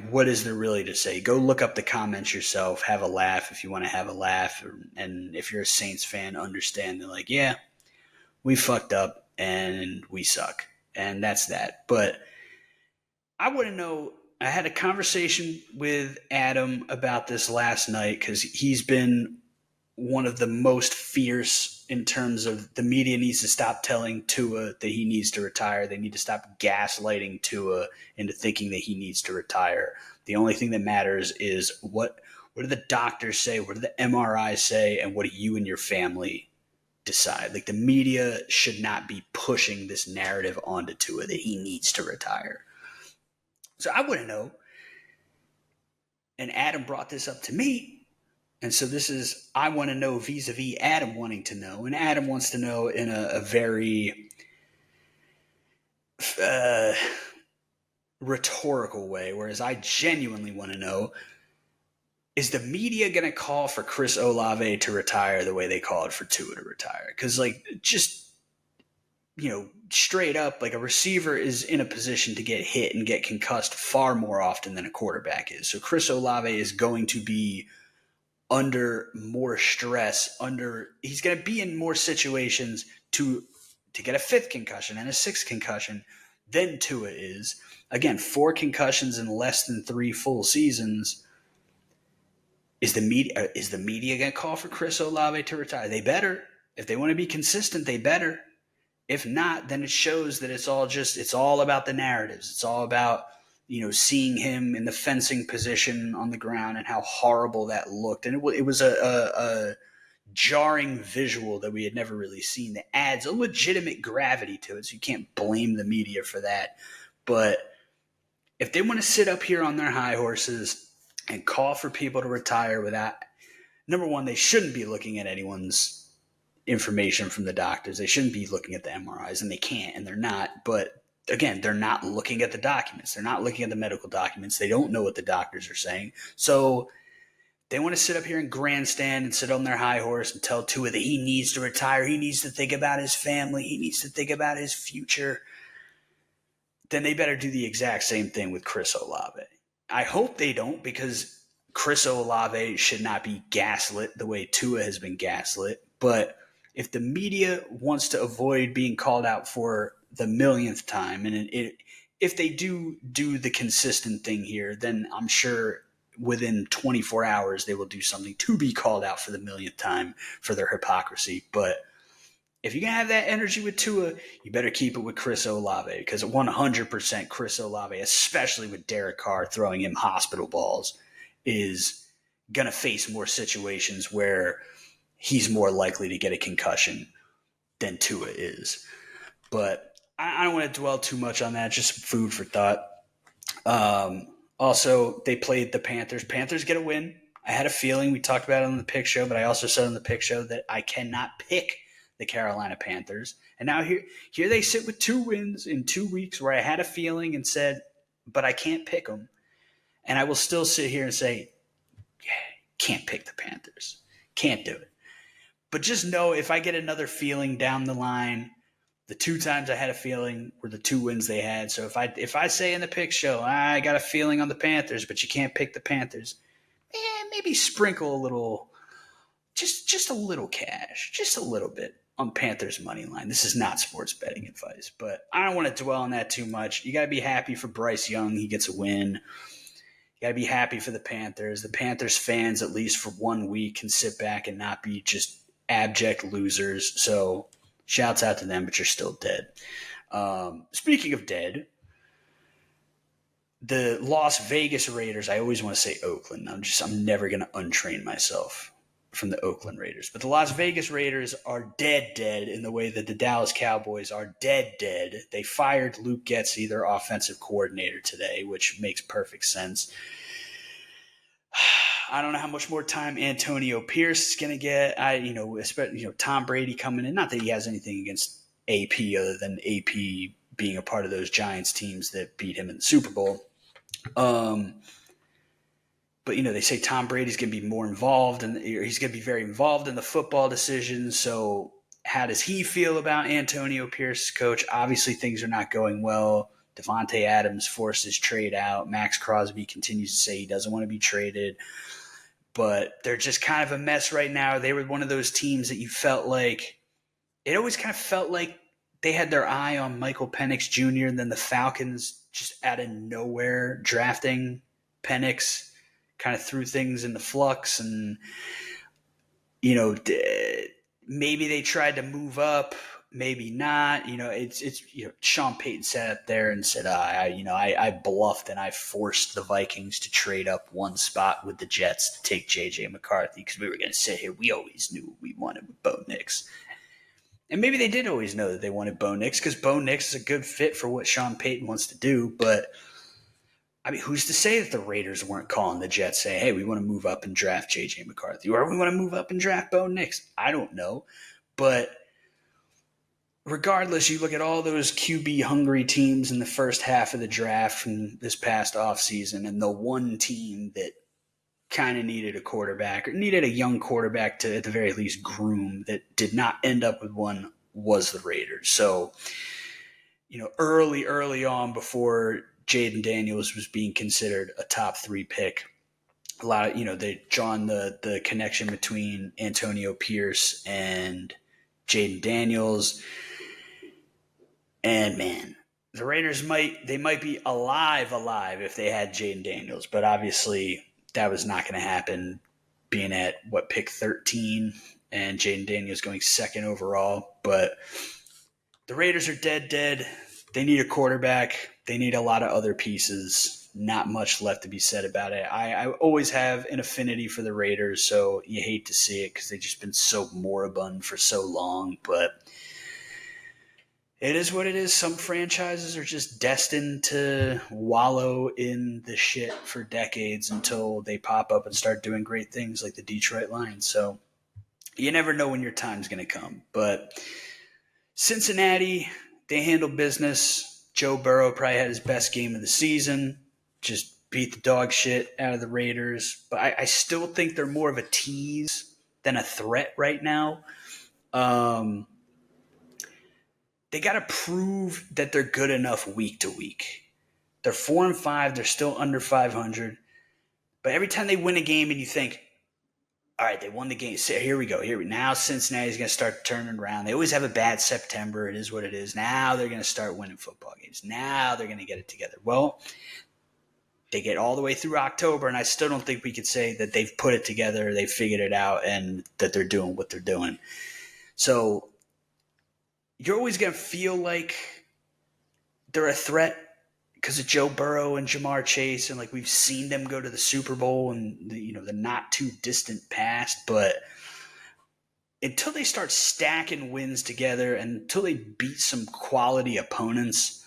what is there really to say? Go look up the comments yourself. Have a laugh if you want to have a laugh. And if you're a Saints fan, understand that, yeah, we fucked up and we suck. And that's that. But I want to know. I had a conversation with Adam about this last night because he's been one of the most fierce in terms of the media needs to stop telling Tua that he needs to retire. They need to stop gaslighting Tua into thinking that he needs to retire. The only thing that matters is what do the doctors say, what do the MRIs say, and what do you and your family decide. The media should not be pushing this narrative onto Tua that he needs to retire. So I want to know, and Adam brought this up to me, and so this is, I want to know vis-a-vis Adam wanting to know, and Adam wants to know in a very rhetorical way, whereas I genuinely want to know, is the media going to call for Chris Olave to retire the way they called for Tua to retire? Because, straight up, a receiver is in a position to get hit and get concussed far more often than a quarterback is. So Chris Olave is going to be under more stress. He's going to be in more situations to get a 5th concussion and a 6th concussion than Tua is. Again, 4 concussions in less than 3 full seasons. Is the media going to call for Chris Olave to retire? They better. If they want to be consistent, they better. If not, then it shows that it's all about the narratives. It's all about, seeing him in the fencing position on the ground and how horrible that looked. And it was a jarring visual that we had never really seen that adds a legitimate gravity to it. So you can't blame the media for that. But if they want to sit up here on their high horses and call for people to retire without, number one, they shouldn't be looking at anyone's information from the doctors. They shouldn't be looking at the MRIs, and they can't, and they're not. But again, they're not looking at the documents. They're not looking at the medical documents. They don't know what the doctors are saying. So they want to sit up here and grandstand and sit on their high horse and tell Tua that he needs to retire. He needs to think about his family. He needs to think about his future. Then they better do the exact same thing with Chris Olave. I hope they don't, because Chris Olave should not be gaslit the way Tua has been gaslit. But if the media wants to avoid being called out for the millionth time, and if they do the consistent thing here, then I'm sure within 24 hours they will do something to be called out for the millionth time for their hypocrisy. But if you're going to have that energy with Tua, you better keep it with Chris Olave, because 100% Chris Olave, especially with Derek Carr throwing him hospital balls, is going to face more situations where he's more likely to get a concussion than Tua is. But I don't want to dwell too much on that. Just food for thought. Also, they played the Panthers. Panthers get a win. I had a feeling, we talked about it on the pick show, but I also said on the pick show that I cannot pick the Carolina Panthers. And now here they sit with 2 wins in 2 weeks where I had a feeling and said, but I can't pick them. And I will still sit here and say, yeah, can't pick the Panthers. Can't do it. But just know if I get another feeling down the line, the 2 times I had a feeling were the 2 wins they had. So if I say in the pick show, I got a feeling on the Panthers, but you can't pick the Panthers, maybe sprinkle a little, just a little cash, just a little bit on Panthers money line. This is not sports betting advice, but I don't want to dwell on that too much. You got to be happy for Bryce Young. He gets a win. You got to be happy for the Panthers. The Panthers fans, at least for 1 week, can sit back and not be just abject losers. So shouts out to them, but you're still dead. Speaking of dead, the Las Vegas Raiders, I always want to say Oakland. I'm never going to untrain myself from the Oakland Raiders. But the Las Vegas Raiders are dead in the way that the Dallas Cowboys are dead. They fired Luke Getsy, their offensive coordinator, today, which makes perfect sense. I don't know how much more time Antonio Pierce is going to get. Especially Tom Brady coming in. Not that he has anything against AP other than AP being a part of those Giants teams that beat him in the Super Bowl. But they say Tom Brady's going to be more involved, and he's going to be very involved in the football decisions. So, how does he feel about Antonio Pierce's coach? Obviously, things are not going well. Devontae Adams forced his trade out. Max Crosby continues to say he doesn't want to be traded. But they're just kind of a mess right now. They were one of those teams that you felt like – it always kind of felt like they had their eye on Michael Penix Jr., and then the Falcons just out of nowhere drafting Penix kind of threw things in the flux. And, maybe they tried to move up, maybe not. Sean Payton sat up there and said, I bluffed and I forced the Vikings to trade up 1 spot with the Jets to take J.J. McCarthy because we were going to sit here. We always knew we wanted with Bo Nix. And maybe they did always know that they wanted Bo Nix because Bo Nix is a good fit for what Sean Payton wants to do. But, who's to say that the Raiders weren't calling the Jets saying, hey, we want to move up and draft J.J. McCarthy, or we want to move up and draft Bo Nix? I don't know. But regardless, you look at all those QB-hungry teams in the first half of the draft from this past offseason, and the one team that kind of needed a quarterback or needed a young quarterback to, at the very least, groom that did not end up with one was the Raiders. So, early on before Jaden Daniels was being considered a top 3 pick, a lot of, they'd drawn the connection between Antonio Pierce and Jaden Daniels. And man, the Raiders might be alive if they had Jaden Daniels, but obviously that was not going to happen, being at pick 13 and Jaden Daniels going 2nd overall. But the Raiders are dead. They need a quarterback. They need a lot of other pieces. Not much left to be said about it. I always have an affinity for the Raiders, so you hate to see it because they've just been so moribund for so long. But it is what it is. Some franchises are just destined to wallow in the shit for decades until they pop up and start doing great things like the Detroit Lions. So you never know when your time's going to come. But Cincinnati, they handled business. Joe Burrow probably had his best game of the season. Just beat the dog shit out of the Raiders. But I still think they're more of a tease than a threat right now. They got to prove that they're good enough week to week. They're 4-5. They're still under 500. But every time they win a game and you think, all right, they won the game. So here we go. Now Cincinnati's going to start turning around. They always have a bad September. It is what it is. Now they're going to start winning football games. Now they're going to get it together. Well, they get all the way through October, and I still don't think we could say that they've put it together, they've figured it out, and that they're doing what they're doing. So you're always going to feel like they're a threat because of Joe Burrow and Jamar Chase, and like we've seen them go to the Super Bowl in the not too distant past. But until they start stacking wins together and until they beat some quality opponents,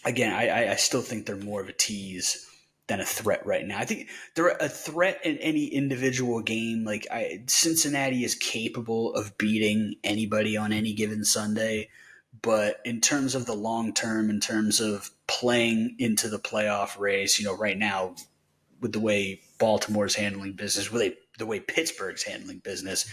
again, I still think they're more of a tease than a threat right now. I think they're a threat in any individual game. Like Cincinnati is capable of beating anybody on any given Sunday, but in terms of the long term, in terms of playing into the playoff race, right now with the way Baltimore's handling business, the way Pittsburgh's handling business,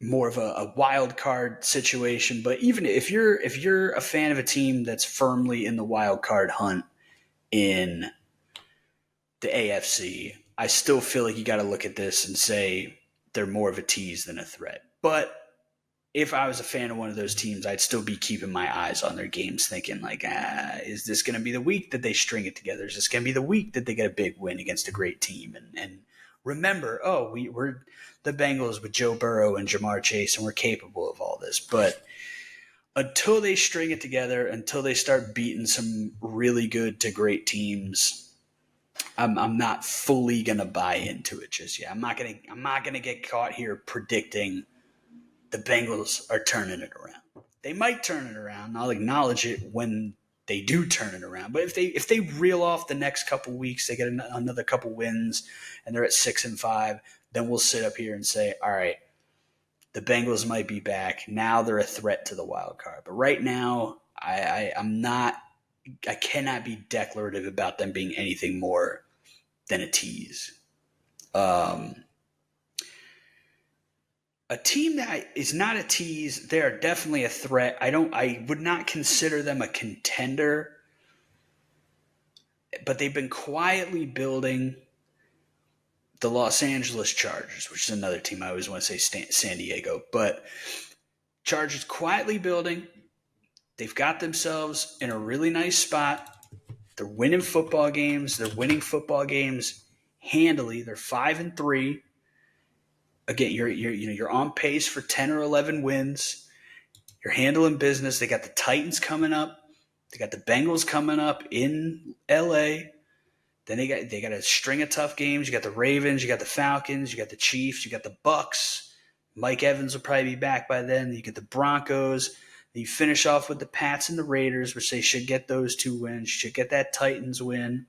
more of a wild card situation. But even if you're a fan of a team that's firmly in the wild card hunt in the AFC, I still feel like you got to look at this and say they're more of a tease than a threat. But if I was a fan of one of those teams, I'd still be keeping my eyes on their games, thinking like, is this going to be the week that they string it together? Is this going to be the week that they get a big win against a great team? And remember, we're the Bengals with Joe Burrow and Jamar Chase, and we're capable of all this. But until they string it together, until they start beating some really good to great teams, I'm not fully gonna buy into it just yet. I'm not gonna get caught here predicting the Bengals are turning it around. They might turn it around. I'll acknowledge it when they do turn it around. But if they reel off the next couple weeks, they get another couple wins, and they're at 6-5, then we'll sit up here and say, all right, the Bengals might be back. Now they're a threat to the wild card. But right now, I'm not. I cannot be declarative about them being anything more than a tease. A team that is not a tease, they are definitely a threat. I would not consider them a contender, but they've been quietly building. The Los Angeles Chargers, which is another team. I always want to say San Diego, but Chargers quietly building. They've got themselves in a really nice spot. They're winning football games. They're winning football games handily. They're 5-3. Again, you're on pace for 10 or 11 wins. You're handling business. They got the Titans coming up. They got the Bengals coming up in LA. Then they got a string of tough games. You got the Ravens, you got the Falcons, you got the Chiefs, you got the Bucks. Mike Evans will probably be back by then. You get the Broncos. Then you finish off with the Pats and the Raiders, which they should get those 2 wins. You should get that Titans win.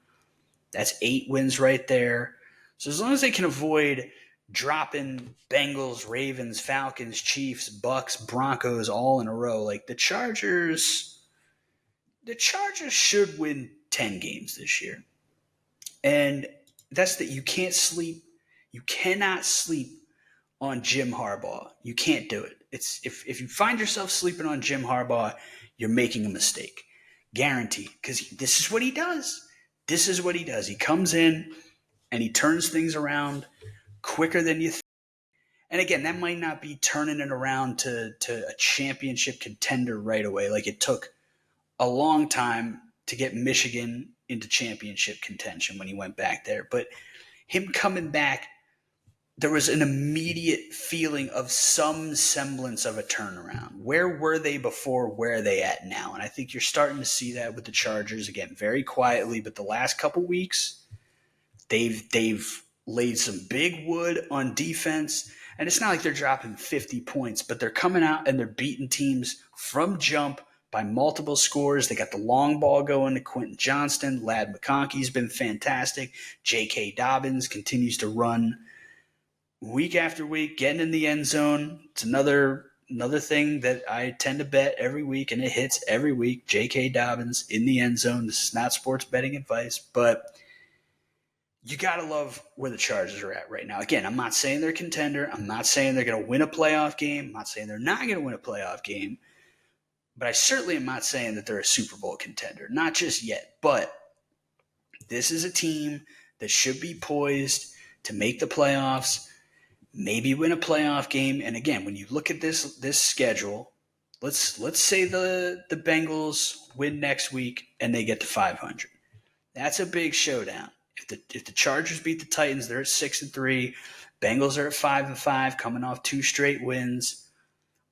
That's 8 wins right there. So as long as they can avoid dropping Bengals, Ravens, Falcons, Chiefs, Bucks, Broncos all in a row, like the Chargers should win 10 games this year. And that's that you can't sleep. You cannot sleep on Jim Harbaugh. You can't do it. It's if you find yourself sleeping on Jim Harbaugh, you're making a mistake. Guaranteed. Because this is what he does. This is what he does. He comes in and he turns things around quicker than you think. And again, that might not be turning it around to a championship contender right away. Like it took a long time to get Michigan into championship contention when he went back there. But him coming back, there was an immediate feeling of some semblance of a turnaround. Where were they before? Where are they at now? And I think you're starting to see that with the Chargers, again, very quietly. But the last couple weeks, they've laid some big wood on defense. And it's not like they're dropping 50 points, but they're coming out and they're beating teams from jump by multiple scores. They got the long ball going to Quentin Johnston. Ladd McConkey's been fantastic. J.K. Dobbins continues to run week after week, getting in the end zone. It's another thing that I tend to bet every week, and it hits every week. J.K. Dobbins in the end zone. This is not sports betting advice, but you got to love where the Chargers are at right now. Again, I'm not saying they're a contender. I'm not saying they're going to win a playoff game. I'm not saying they're not going to win a playoff game. But I certainly am not saying that they're a Super Bowl contender. Not just yet. But this is a team that should be poised to make the playoffs, maybe win a playoff game. And again, when you look at this schedule, let's say the Bengals win next week and they get to 500. That's a big showdown. If the Chargers beat the Titans, they're at 6-3. Bengals are at 5-5, coming off 2 straight wins.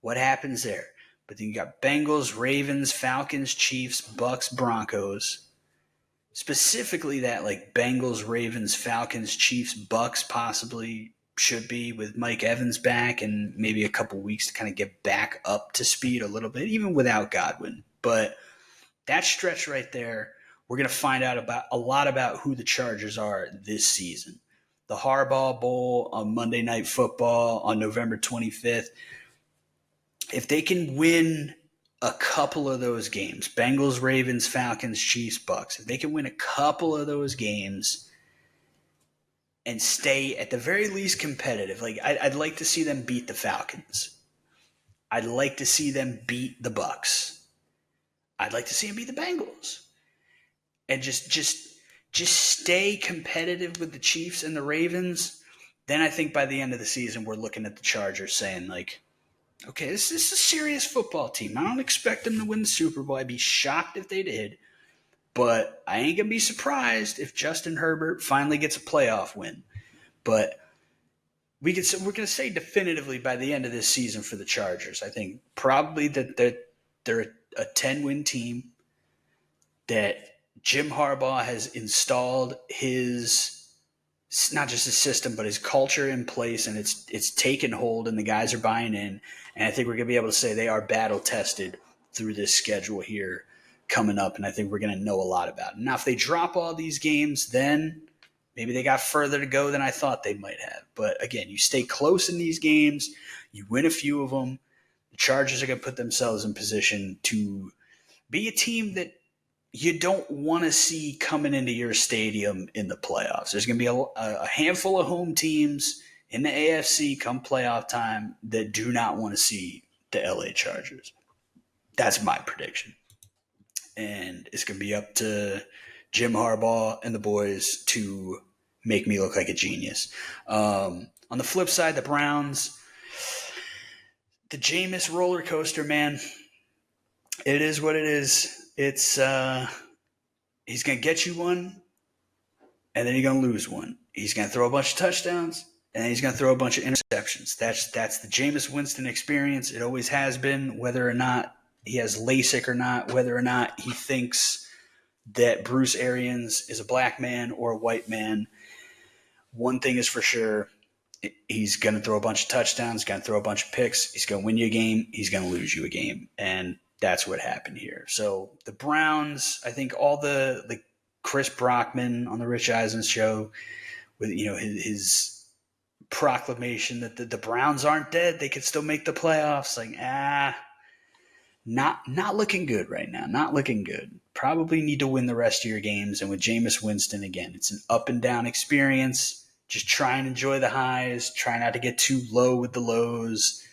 What happens there? But then you got Bengals, Ravens, Falcons, Chiefs, Bucks, Broncos. Specifically that like Bengals, Ravens, Falcons, Chiefs, Bucks possibly should be with Mike Evans back and maybe a couple weeks to kind of get back up to speed a little bit, even without Godwin. But that stretch right there we're going to find out about a lot about who the Chargers are this season. The Harbaugh Bowl on Monday Night Football on November 25th. If they can win a couple of those games, Bengals, Ravens, Falcons, Chiefs, Bucks, if they can win a couple of those games and stay at the very least competitive, like I'd like to see them beat the Falcons. I'd like to see them beat the Bucks. I'd like to see them beat the Bengals. And just stay competitive with the Chiefs and the Ravens. Then I think by the end of the season, we're looking at the Chargers saying, like, okay, this is a serious football team. I don't expect them to win the Super Bowl. I'd be shocked if they did. But I ain't going to be surprised if Justin Herbert finally gets a playoff win. But we're going to say definitively by the end of this season for the Chargers, I think probably that they're a 10-win team, that Jim Harbaugh has installed his – not just his system, but his culture in place, and it's taken hold, and the guys are buying in. And I think we're going to be able to say they are battle-tested through this schedule here coming up, and I think we're going to know a lot about it. Now, if they drop all these games, then maybe they got further to go than I thought they might have. But, again, you stay close in these games, you win a few of them, the Chargers are going to put themselves in position to be a team that you don't want to see coming into your stadium in the playoffs. There's going to be a handful of home teams in the AFC come playoff time that do not want to see the LA Chargers. That's my prediction. And it's going to be up to Jim Harbaugh and the boys to make me look like a genius. On the flip side, the Browns, the Jameis roller coaster, man, it is what it is. It's he's going to get you one, and then you're going to lose one. He's going to throw a bunch of touchdowns, and then he's going to throw a bunch of interceptions. That's the Jameis Winston experience. It always has been, whether or not he has LASIK or not, whether or not he thinks that Bruce Arians is a black man or a white man. One thing is for sure, he's going to throw a bunch of touchdowns, he's going to throw a bunch of picks, he's going to win you a game, he's going to lose you a game. And that's what happened here. So the Browns, I think all the Chris Brockman on the Rich Eisen show with, his proclamation that the Browns aren't dead, they could still make the playoffs. Like, not looking good right now. Not looking good. Probably need to win the rest of your games. And with Jameis Winston, again, it's an up and down experience. Just try and enjoy the highs. Try not to get too low with the lows.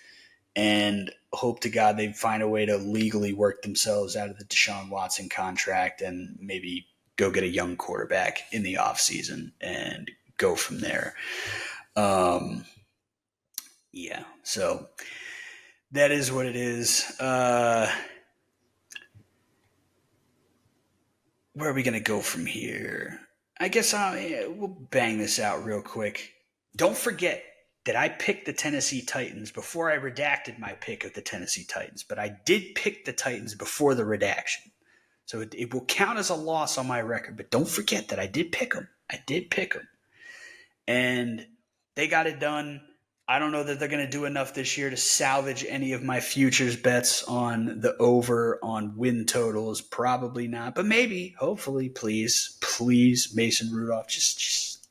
And hope to God they find a way to legally work themselves out of the Deshaun Watson contract and maybe go get a young quarterback in the offseason and go from there. Yeah, so that is what it is. Where are we going to go from here? I guess we'll bang this out real quick. Don't forget that I picked the Tennessee Titans before I redacted my pick of the Tennessee Titans, but I did pick the Titans before the redaction. So it will count as a loss on my record, but don't forget that I did pick them. And they got it done. I don't know that they're going to do enough this year to salvage any of my futures bets on the over on win totals. Probably not, but maybe, hopefully, please, Mason Rudolph, just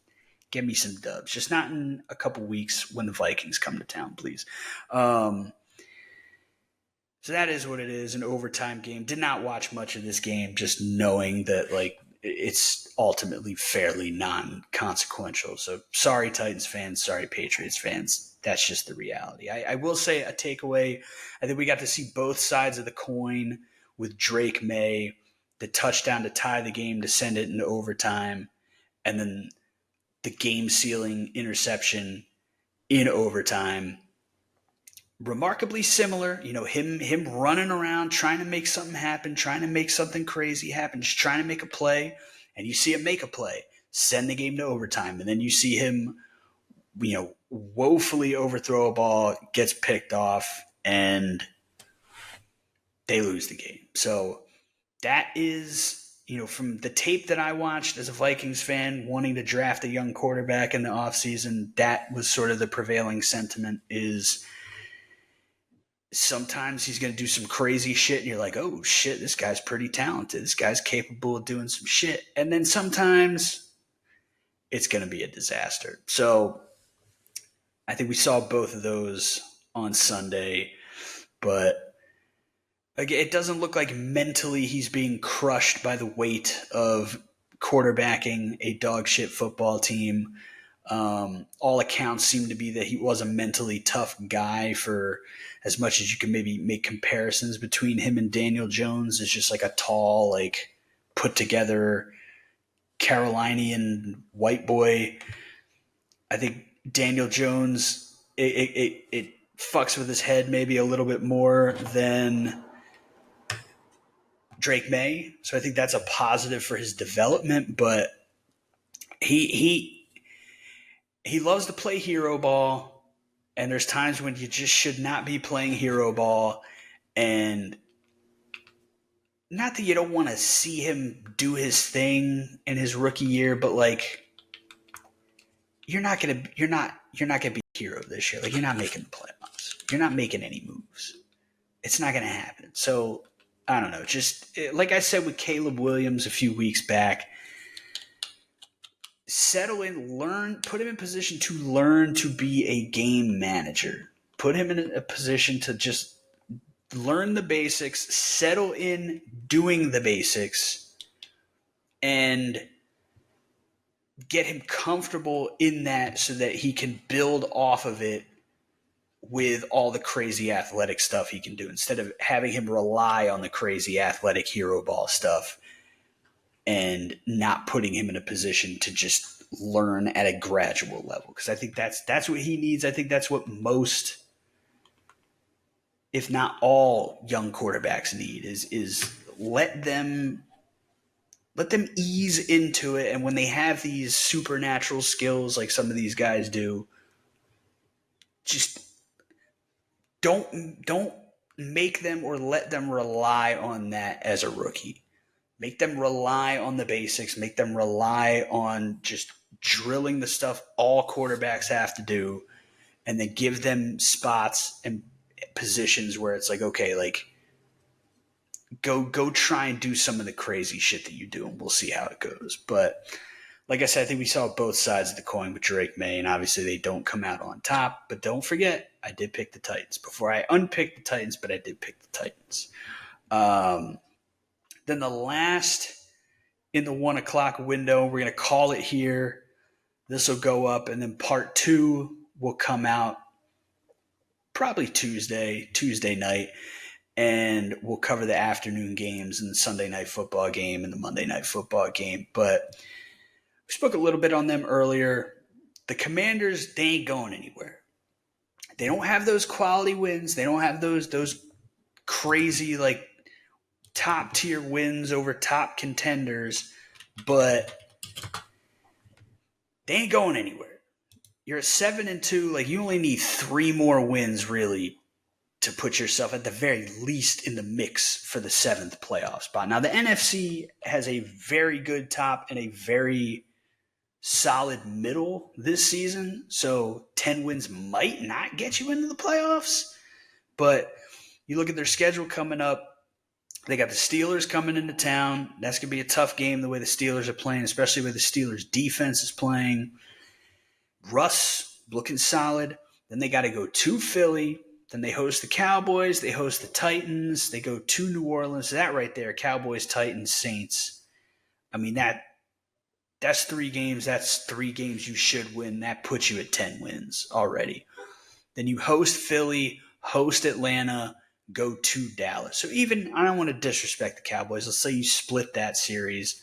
give me some dubs. Just not in a couple weeks when the Vikings come to town, please. So that is what it is, an overtime game. Did not watch much of this game, just knowing that it's ultimately fairly non-consequential. So sorry, Titans fans. Sorry, Patriots fans. That's just the reality. I will say a takeaway. I think we got to see both sides of the coin with Drake May, the touchdown to tie the game to send it into overtime, and then the game-sealing interception in overtime. Remarkably similar, him running around, trying to make something happen, trying to make something crazy happen, just trying to make a play, and you see him make a play, send the game to overtime, and then you see him, woefully overthrow a ball, gets picked off, and they lose the game. So that is, from the tape that I watched as a Vikings fan, wanting to draft a young quarterback in the offseason, that was sort of the prevailing sentiment is Sometimes he's going to do some crazy shit, and you're like, oh, shit, this guy's pretty talented. This guy's capable of doing some shit. And then sometimes it's going to be a disaster. So I think we saw both of those on Sunday, but again, it doesn't look like mentally he's being crushed by the weight of quarterbacking a dog shit football team. All accounts seem to be that he was a mentally tough guy, for as much as you can maybe make comparisons between him and Daniel Jones. It's just like a tall, like put together Carolinian white boy. I think Daniel Jones, it fucks with his head maybe a little bit more than Drake May. So I think that's a positive for his development, but he loves to play hero ball, and there's times when you just should not be playing hero ball. And not that you don't want to see him do his thing in his rookie year, but like you're not gonna be a hero this year. Like, you're not making the playoffs. You're not making any moves. It's not gonna happen. So I don't know. Just like I said with Caleb Williams a few weeks back, settle in, learn, put him in position to learn to be a game manager. Put him in a position to just learn the basics, settle in doing the basics, and get him comfortable in that so that he can build off of it with all the crazy athletic stuff he can do, instead of having him rely on the crazy athletic hero ball stuff and not putting him in a position to just learn at a gradual level. Because I think that's what he needs. I think that's what most, if not all, young quarterbacks need is let them ease into it. And when they have these supernatural skills like some of these guys do, just don't make them or let them rely on that as a rookie. Make them rely on the basics. Make them rely on just drilling the stuff all quarterbacks have to do, and then give them spots and positions where it's like, okay, like go try and do some of the crazy shit that you do, and we'll see how it goes. But like I said, I think we saw both sides of the coin with Drake May, and obviously they don't come out on top. But don't forget, I did pick the Titans before I unpicked the Titans, but I did pick the Titans. Then the last in the 1 o'clock window, we're going to call it here. This will go up, and then part 2 will come out probably Tuesday night, and we'll cover the afternoon games and the Sunday night football game and the Monday night football game. But we spoke a little bit on them earlier. The Commanders, they ain't going anywhere. They don't have those quality wins. They don't have those crazy, like, top tier wins over top contenders, but they ain't going anywhere. You're at 7-2. Like, you only need 3 more wins really to put yourself at the very least in the mix for the 7th playoff spot. Now, the NFC has a very good top and a very solid middle this season. So 10 wins might not get you into the playoffs, but you look at their schedule coming up. They got the Steelers coming into town. That's going to be a tough game the way the Steelers are playing, especially the way the Steelers defense is playing. Russ looking solid. Then they got to go to Philly. Then they host the Cowboys. They host the Titans. They go to New Orleans. That right there, Cowboys, Titans, Saints. I mean, that's 3 games. That's 3 games you should win. That puts you at 10 wins already. Then you host Philly, host Atlanta, go to Dallas. So even, I don't want to disrespect the Cowboys. Let's say you split that series.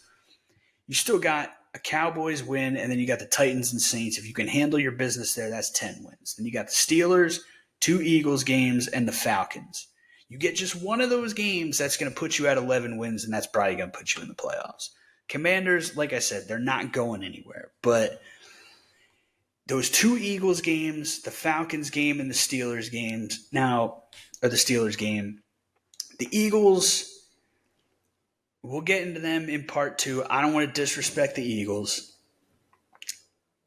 You still got a Cowboys win, and then you got the Titans and Saints. If you can handle your business there, that's 10 wins. Then you got the Steelers, 2 Eagles games, and the Falcons. You get just one of those games, that's going to put you at 11 wins, and that's probably going to put you in the playoffs. Commanders, like I said, they're not going anywhere. But those 2 Eagles games, the Falcons game, and the Steelers games or the Steelers game. The Eagles, we'll get into them in part 2. I don't want to disrespect the Eagles,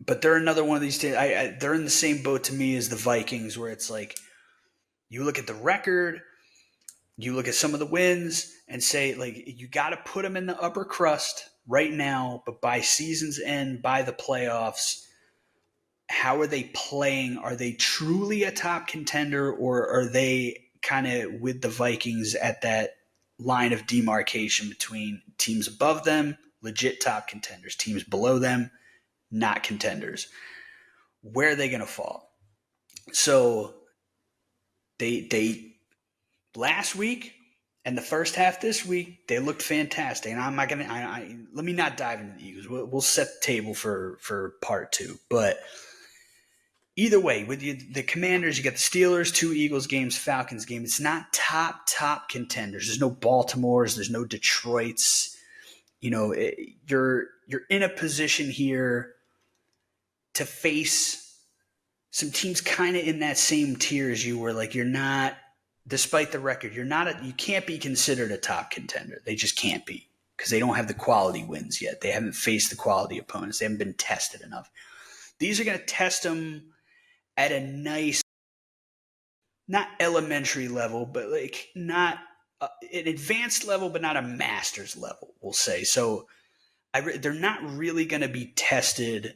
but they're another one of these teams. They're in the same boat to me as the Vikings, where it's like You look at the record, you look at some of the wins and say, like, you got to put them in the upper crust right now, but by season's end, by the playoffs, how are they playing? Are they truly a top contender, or are they kind of with the Vikings at that line of demarcation between teams above them, legit top contenders, teams below them, not contenders? Where are they going to fall? So they last week and the first half this week, they looked fantastic. And I'm not going to let me not dive into the Eagles. We'll set the table for part two. But either way, with the Commanders, you got the Steelers, 2 Eagles games, Falcons game. It's not top contenders. There's no Baltimores. There's no Detroits. You're in a position here to face some teams kind of in that same tier as you were. Like, you're not, despite the record, you can't be considered a top contender. They just can't be, because they don't have the quality wins yet. They haven't faced the quality opponents. They haven't been tested enough. These are going to test them at a nice, not elementary level, but like not an advanced level, but not a master's level, we'll say. So they're not really going to be tested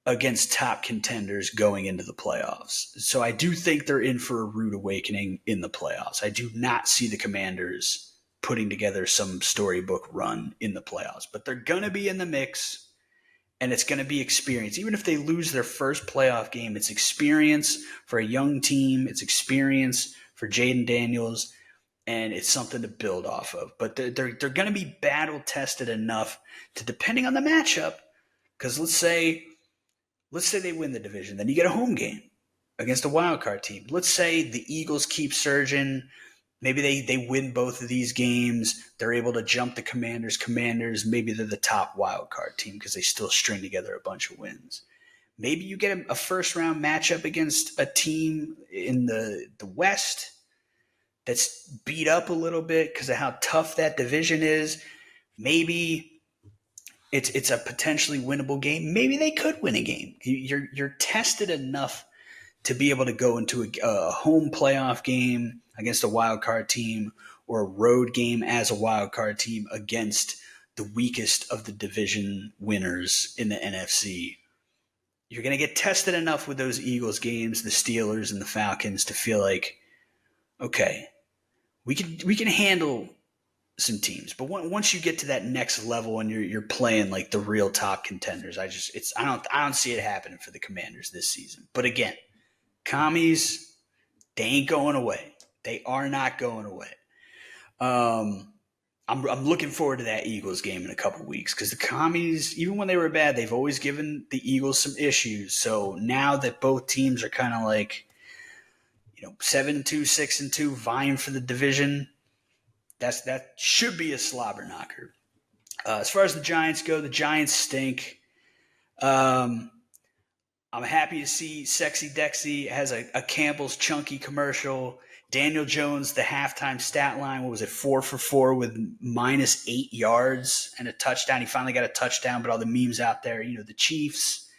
against top contenders going into the playoffs. So I do think they're in for a rude awakening in the playoffs. I do not see the Commanders putting together some storybook run in the playoffs, but they're going to be in the mix, and it's going to be experience. Even if they lose their first playoff game, it's experience for a young team. It's experience for Jaden Daniels, and it's something to build off of. But they're going to be battle tested enough to, depending on the matchup, because let's say they win the division, then you get a home game against a wild card team. Let's say the Eagles keep surging. Maybe they win both of these games. They're able to jump the Commanders. Maybe they're the top wild card team because they still string together a bunch of wins. Maybe you get a first-round matchup against a team in the West that's beat up a little bit because of how tough that division is. Maybe it's a potentially winnable game. Maybe they could win a game. You're tested enough to be able to go into a home playoff game against a wild card team, or a road game as a wild card team against the weakest of the division winners in the NFC. You're going to get tested enough with those Eagles games, the Steelers and the Falcons, to feel like, okay, we can handle some teams. But once you get to that next level and you're playing like the real top contenders, I don't see it happening for the Commanders this season. But again, commies, they ain't going away. They are not going away. I'm looking forward to that Eagles game in a couple weeks, because the commies, even when they were bad, they've always given the Eagles some issues. So now that both teams are kind of like, 7-2, 6-2, vying for the division, that should be a slobber knocker. As far as the Giants go, the Giants stink. I'm happy to see Sexy Dexy has a Campbell's Chunky commercial. Daniel Jones, the halftime stat line, what was it, 4 for 4 with -8 yards and a touchdown. He finally got a touchdown, but all the memes out there, the Chiefs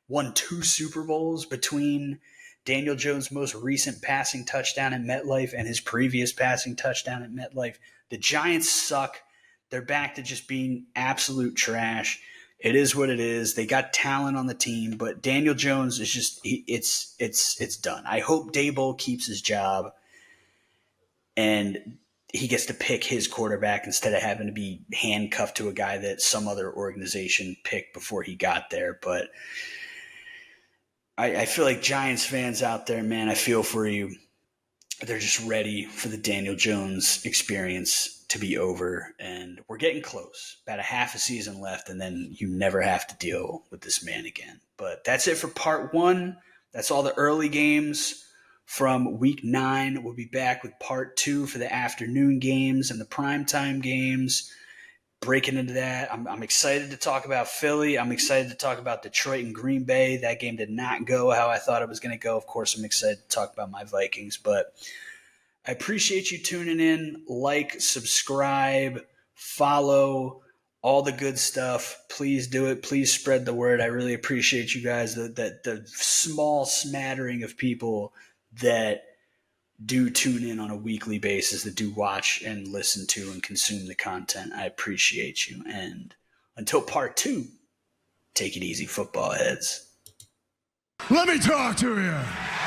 won 2 Super Bowls between Daniel Jones' most recent passing touchdown at MetLife and his previous passing touchdown at MetLife. The Giants suck. They're back to just being absolute trash. It is what it is. They got talent on the team, but Daniel Jones is just it's done. I hope Daboll keeps his job and he gets to pick his quarterback instead of having to be handcuffed to a guy that some other organization picked before he got there. But I feel like Giants fans out there, man, I feel for you. They're just ready for the Daniel Jones experience to be over, and we're getting close. About a half a season left, and then you never have to deal with this man again. But that's it for part 1. That's all the early games from week 9. We'll be back with part 2 for the afternoon games and the primetime games. Breaking into that. I'm excited to talk about Philly. I'm excited to talk about Detroit and Green Bay. That game did not go how I thought it was going to go. Of course, I'm excited to talk about my Vikings, but I appreciate you tuning in. Like, subscribe, follow, all the good stuff. Please do it. Please spread the word. I really appreciate you guys, the small smattering of people that do tune in on a weekly basis, that do watch and listen to and consume the content. I appreciate you. And until part 2, take it easy, football heads. Let me talk to you.